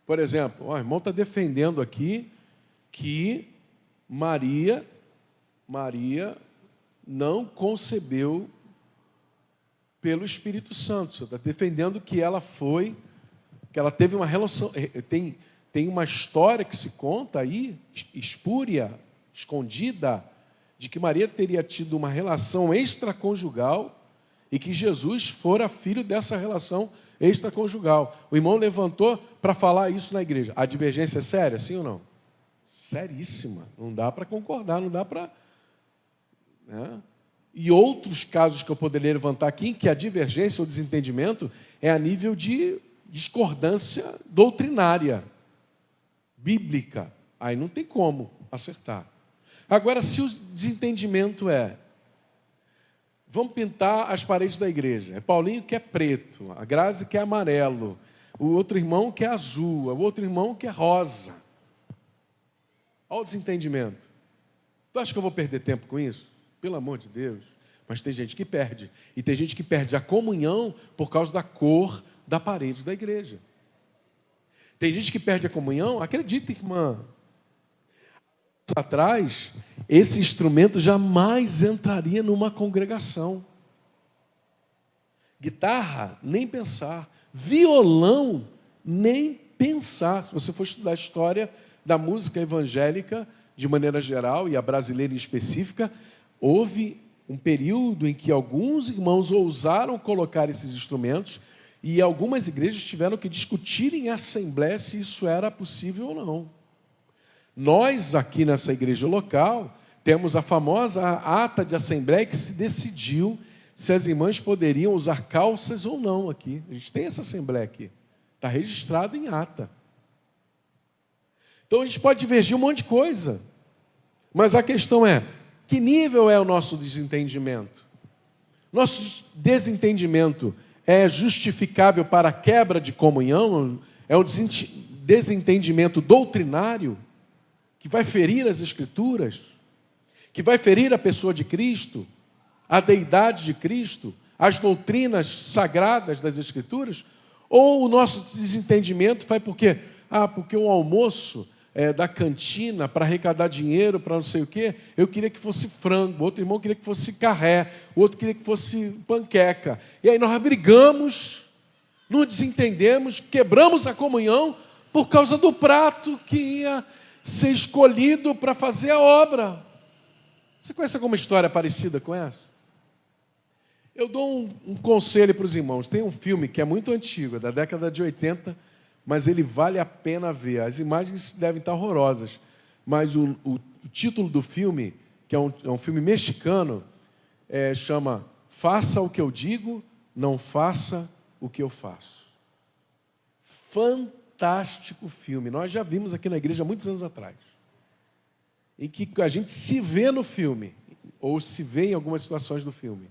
por exemplo, o irmão está defendendo aqui que Maria não concebeu pelo Espírito Santo. Você está defendendo que ela teve uma relação. Tem uma história que se conta aí, espúria, escondida, de que Maria teria tido uma relação extraconjugal e que Jesus fora filho dessa relação extraconjugal. O irmão levantou para falar isso na igreja. A divergência é séria, sim ou não? Seríssima. Não dá para concordar, não dá para... né? E outros casos que eu poderia levantar aqui, em que a divergência ou desentendimento é a nível de discordância doutrinária, bíblica. Aí não tem como acertar. Agora, se o desentendimento vamos pintar as paredes da igreja. É Paulinho que é preto, a Grazi que é amarelo, o outro irmão que é azul, o outro irmão que é rosa. Olha o desentendimento. Tu acha que eu vou perder tempo com isso? Pelo amor de Deus. Mas tem gente que perde. E tem gente que perde a comunhão por causa da cor da parede da igreja. Tem gente que perde a comunhão, acredita, irmã. Atrás, esse instrumento jamais entraria numa congregação. Guitarra, nem pensar. Violão, nem pensar. Se você for estudar a história da música evangélica, de maneira geral, e a brasileira em específica, houve um período em que alguns irmãos ousaram colocar esses instrumentos e algumas igrejas tiveram que discutir em assembleia se isso era possível ou não. Nós, aqui nessa igreja local, temos a famosa ata de assembleia que se decidiu se as irmãs poderiam usar calças ou não aqui. A gente tem essa assembleia aqui. Está registrado em ata. Então a gente pode divergir um monte de coisa. Mas a questão é, que nível é o nosso desentendimento? Nosso desentendimento é justificável para a quebra de comunhão? É um desentendimento doutrinário? Que vai ferir as Escrituras, que vai ferir a pessoa de Cristo, a deidade de Cristo, as doutrinas sagradas das Escrituras? Ou o nosso desentendimento vai porque o almoço da cantina para arrecadar dinheiro, para não sei o quê, eu queria que fosse frango, outro irmão queria que fosse carré, o outro queria que fosse panqueca. E aí nós brigamos, nos desentendemos, quebramos a comunhão por causa do prato que ia ser escolhido para fazer a obra. Você conhece alguma história parecida com essa? Eu dou um conselho para os irmãos. Tem um filme que é muito antigo, é da década de 80, mas ele vale a pena ver. As imagens devem estar horrorosas, mas o título do filme, que é um filme mexicano, chama Faça o que eu digo, não faça o que eu faço. Fantástico filme. Nós já vimos aqui na igreja há muitos anos atrás. Em que a gente se vê no filme, ou se vê em algumas situações do filme.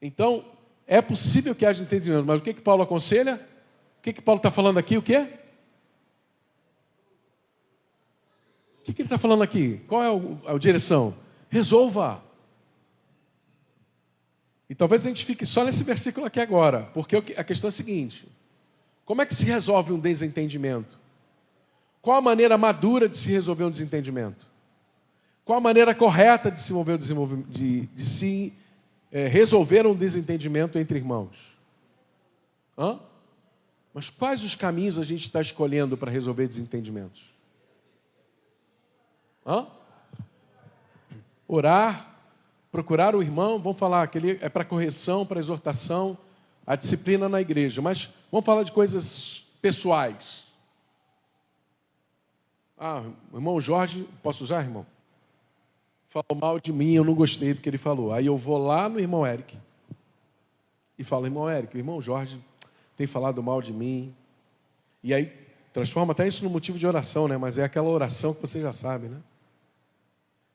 Então, é possível que haja entendimento, mas o que Paulo aconselha? O que Paulo está falando aqui? O quê? O que ele está falando aqui? Qual é a direção? Resolva. E talvez a gente fique só nesse versículo aqui agora, porque a questão é a seguinte: como é que se resolve um desentendimento? Qual a maneira madura de se resolver um desentendimento? Qual a maneira correta de se resolver um desentendimento entre irmãos? Mas quais os caminhos a gente está escolhendo para resolver desentendimentos? Orar, procurar o irmão, vamos falar que ele é para correção, para exortação, a disciplina na igreja, mas vamos falar de coisas pessoais. O irmão Jorge, posso usar, irmão? Falou mal de mim, eu não gostei do que ele falou. Aí eu vou lá no irmão Eric e falo, irmão Eric, o irmão Jorge tem falado mal de mim. E aí transforma até isso no motivo de oração, né? Mas é aquela oração que você já sabe, né?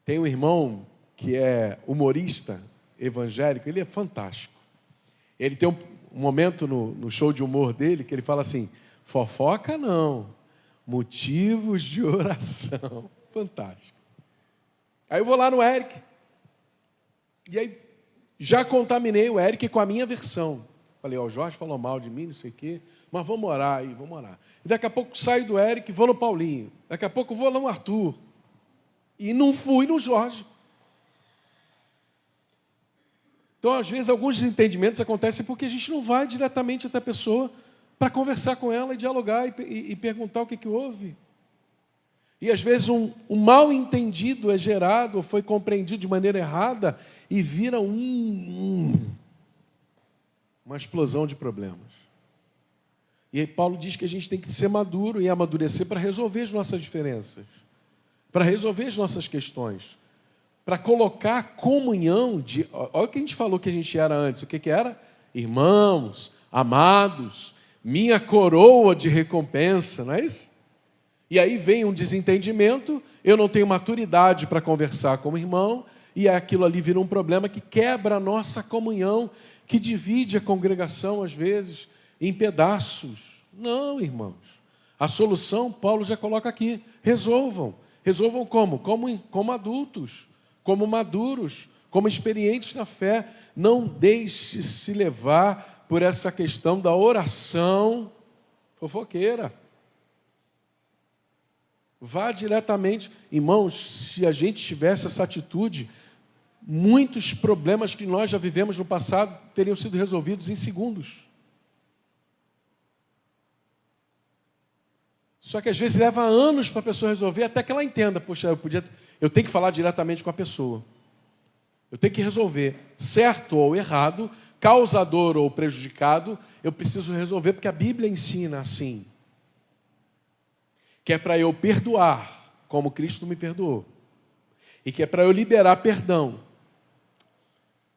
Tem um irmão que é humorista evangélico, ele é fantástico. Ele tem um momento no show de humor dele que ele fala assim, fofoca não, motivos de oração. Fantástico. Aí eu vou lá no Eric, e aí já contaminei o Eric com a minha versão. Falei, o Jorge falou mal de mim, não sei o quê, mas vamos orar aí, vamos orar. E daqui a pouco saio do Eric e vou no Paulinho. Daqui a pouco vou lá no Arthur. E não fui no Jorge. Então, às vezes, alguns desentendimentos acontecem porque a gente não vai diretamente até a pessoa para conversar com ela e dialogar e perguntar o que houve. E, às vezes, um mal entendido é gerado ou foi compreendido de maneira errada e vira uma explosão de problemas. E aí Paulo diz que a gente tem que ser maduro e amadurecer para resolver as nossas diferenças, para resolver as nossas questões, para colocar a comunhão de... Olha o que a gente falou que a gente era antes. O que era? Irmãos, amados, minha coroa de recompensa, não é isso? E aí vem um desentendimento, eu não tenho maturidade para conversar com o irmão, e aquilo ali vira um problema que quebra a nossa comunhão, que divide a congregação, às vezes, em pedaços. Não, irmãos. A solução, Paulo já coloca aqui. Resolvam. Resolvam como? Como adultos, como maduros, como experientes na fé. Não deixe se levar por essa questão da oração fofoqueira. Vá diretamente. Irmãos, se a gente tivesse essa atitude, muitos problemas que nós já vivemos no passado teriam sido resolvidos em segundos. Só que às vezes leva anos para a pessoa resolver, até que ela entenda, poxa, eu tenho que falar diretamente com a pessoa. Eu tenho que resolver, certo ou errado, causador ou prejudicado, eu preciso resolver, porque a Bíblia ensina assim. Que é para eu perdoar, como Cristo me perdoou. E que é para eu liberar perdão.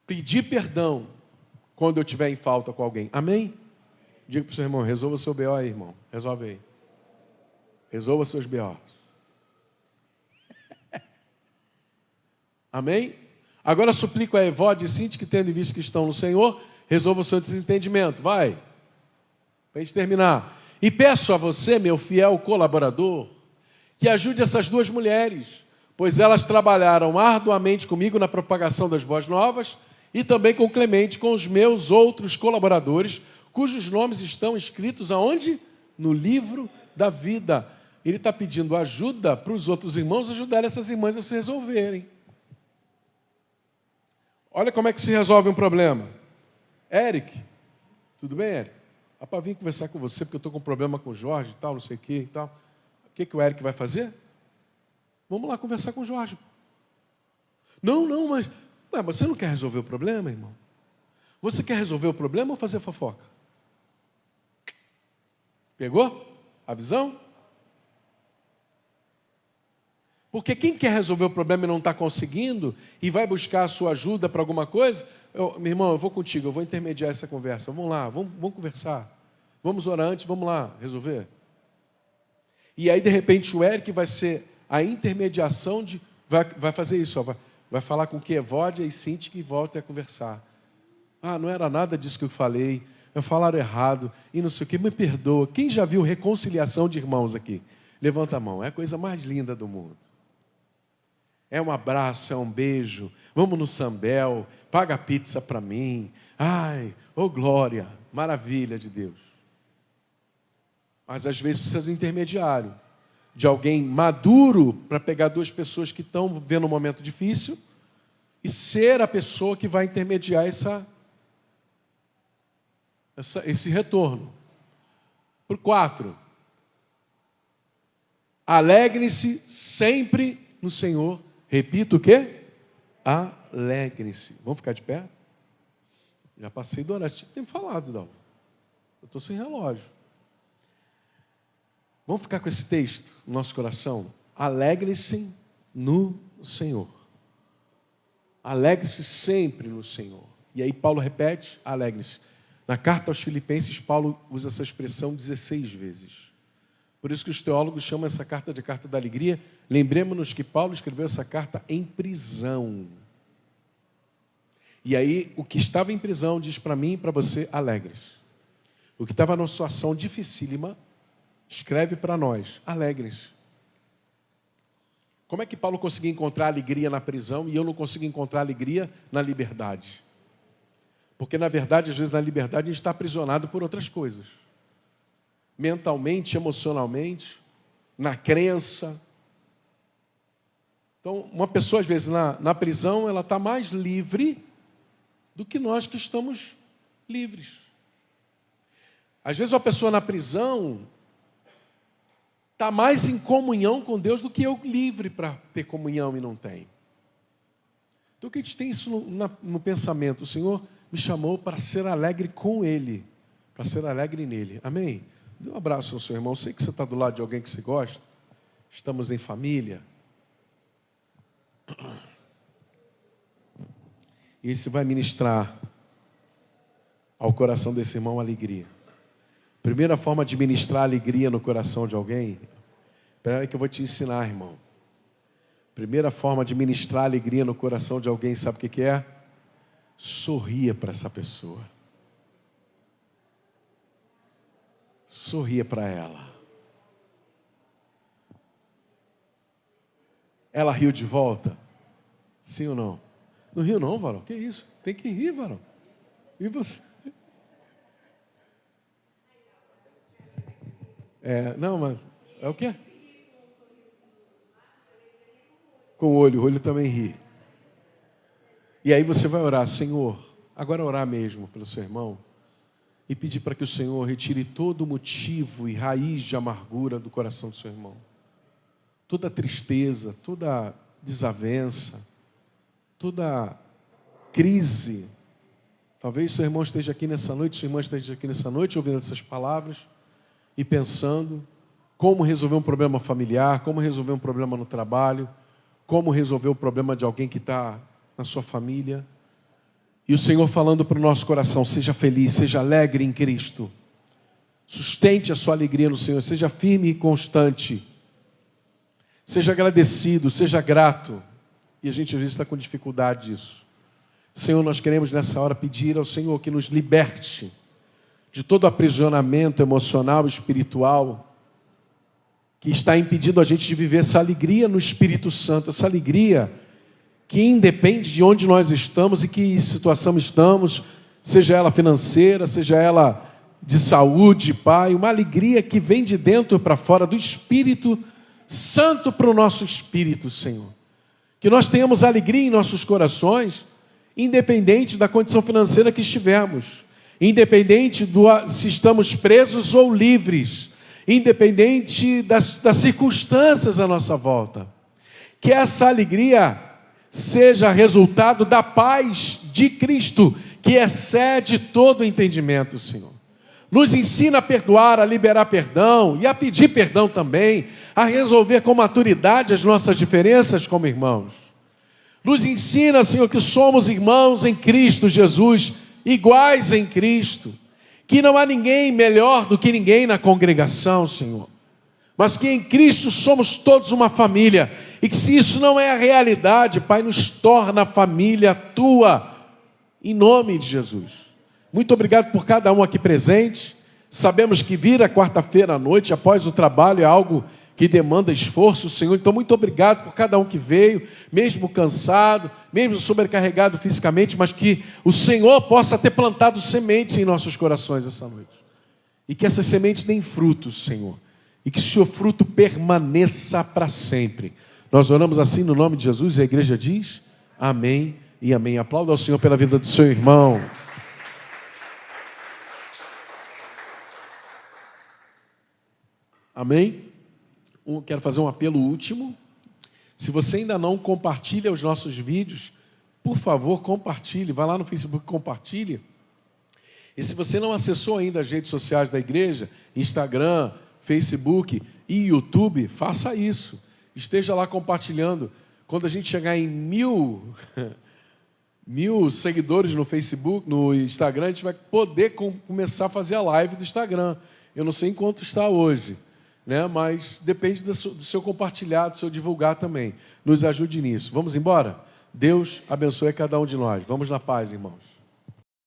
Pedir perdão quando eu estiver em falta com alguém. Amém? Diga para o seu irmão, resolva o seu BO aí, irmão. Resolve aí. Resolva seus BOs. Amém? Agora suplico a Evode e Cinti, que tendo visto que estão no Senhor, resolva o seu desentendimento. Vai. Para a gente terminar. E peço a você, meu fiel colaborador, que ajude essas duas mulheres, pois elas trabalharam arduamente comigo na propagação das boas novas e também com Clemente, com os meus outros colaboradores, cujos nomes estão escritos aonde? No livro da vida. Ele está pedindo ajuda para os outros irmãos ajudarem essas irmãs a se resolverem. Olha como é que se resolve um problema. Eric, tudo bem, Eric? Para vir conversar com você, porque eu estou com um problema com o Jorge e tal, não sei o que e tal. O que o Eric vai fazer? Vamos lá conversar com o Jorge. Não, mas você não quer resolver o problema, irmão? Você quer resolver o problema ou fazer fofoca? Pegou a visão? Porque quem quer resolver o problema e não está conseguindo, e vai buscar a sua ajuda para alguma coisa, meu irmão, eu vou contigo, eu vou intermediar essa conversa. Vamos lá, vamos conversar. Vamos orar antes, vamos lá, resolver. E aí, de repente, o Eric vai ser a intermediação vai fazer isso, vai falar com que Evódia e Cinti que voltem a conversar. Não era nada disso que eu falei, falaram errado, e não sei o que, me perdoa. Quem já viu reconciliação de irmãos aqui? Levanta a mão, é a coisa mais linda do mundo. É um abraço, é um beijo, vamos no Sambel, paga a pizza para mim. Glória, maravilha de Deus. Mas às vezes precisa do intermediário. de alguém maduro para pegar duas pessoas que estão vivendo um momento difícil e ser a pessoa que vai intermediar esse retorno. Por 4, alegrem-se sempre no Senhor. Repito o quê? Alegrem-se. Vamos ficar de pé? Já passei do horário. Tinha que ter falado, não. Eu estou sem relógio. Vamos ficar com esse texto no nosso coração? Alegrem-se no Senhor. Alegre-se sempre no Senhor. E aí Paulo repete, alegre-se. Na carta aos Filipenses, Paulo usa essa expressão 16 vezes. Por isso que os teólogos chamam essa carta de carta da alegria. Lembremos-nos que Paulo escreveu essa carta em prisão. E aí, o que estava em prisão diz para mim e para você, alegres. O que estava numa situação dificílima, escreve para nós, alegres. Como é que Paulo conseguiu encontrar alegria na prisão e eu não consigo encontrar alegria na liberdade? Porque, na verdade, às vezes na liberdade a gente está aprisionado por outras coisas. Mentalmente, emocionalmente, na crença. Então, uma pessoa, às vezes, na prisão, ela está mais livre do que nós que estamos livres. Às vezes, uma pessoa na prisão está mais em comunhão com Deus do que eu livre para ter comunhão e não tem. Então, que a gente tem isso no pensamento. O Senhor me chamou para ser alegre com Ele, para ser alegre nele. Amém? Dê um abraço ao seu irmão. Sei que você está do lado de alguém que você gosta. Estamos em família. E esse vai ministrar ao coração desse irmão alegria. Primeira forma de ministrar alegria no coração de alguém. Espera aí que eu vou te ensinar, irmão. Primeira forma de ministrar alegria no coração de alguém, sabe o que é? Sorria para essa pessoa. Sorria para ela. Ela riu de volta? Sim ou não? Não riu não, varão? Que isso? Tem que rir, varão. E você? Não, mas é o quê? Com o olho também ri. E aí você vai orar, Senhor, agora orar mesmo pelo seu irmão, e pedir para que o Senhor retire todo motivo e raiz de amargura do coração do seu irmão. Toda tristeza, toda desavença, toda crise. Talvez seu irmão esteja aqui nessa noite, sua irmã esteja aqui nessa noite ouvindo essas palavras e pensando como resolver um problema familiar, como resolver um problema no trabalho, como resolver o problema de alguém que está na sua família. E o Senhor falando para o nosso coração, seja feliz, seja alegre em Cristo. Sustente a sua alegria no Senhor, seja firme e constante. Seja agradecido, seja grato. E a gente às vezes está com dificuldade disso. Senhor, nós queremos nessa hora pedir ao Senhor que nos liberte de todo aprisionamento emocional e espiritual que está impedindo a gente de viver essa alegria no Espírito Santo, essa alegria que independe de onde nós estamos e que situação estamos, seja ela financeira, seja ela de saúde, Pai, uma alegria que vem de dentro para fora, do Espírito Santo para o nosso espírito, Senhor. Que nós tenhamos alegria em nossos corações, independente da condição financeira que estivermos, independente se estamos presos ou livres, independente das circunstâncias à nossa volta. Que essa alegria seja resultado da paz de Cristo, que excede todo o entendimento, Senhor. Nos ensina a perdoar, a liberar perdão e a pedir perdão também, a resolver com maturidade as nossas diferenças como irmãos. Nos ensina, Senhor, que somos irmãos em Cristo Jesus, iguais em Cristo, que não há ninguém melhor do que ninguém na congregação, Senhor, mas que em Cristo somos todos uma família, e que se isso não é a realidade, Pai, nos torna família Tua, em nome de Jesus. Muito obrigado por cada um aqui presente. Sabemos que vir a quarta-feira à noite, após o trabalho, é algo que demanda esforço, Senhor. Então, muito obrigado por cada um que veio, mesmo cansado, mesmo sobrecarregado fisicamente, mas que o Senhor possa ter plantado sementes em nossos corações essa noite. E que essas sementes deem frutos, Senhor. e que seu fruto permaneça para sempre. Nós oramos assim no nome de Jesus e a igreja diz amém e amém. Aplauda ao Senhor pela vida do seu irmão. Amém? Quero fazer um apelo último. Se você ainda não compartilha os nossos vídeos, por favor, compartilhe. Vai lá no Facebook e compartilhe. E se você não acessou ainda as redes sociais da igreja, Instagram, Facebook e YouTube, faça isso. Esteja lá compartilhando. Quando a gente chegar em 1000 seguidores no Facebook, no Instagram, a gente vai poder começar a fazer a live do Instagram. Eu não sei em quanto está hoje, né? Mas depende do seu compartilhar, do seu divulgar também. Nos ajude nisso. Vamos embora? Deus abençoe cada um de nós. Vamos na paz, irmãos.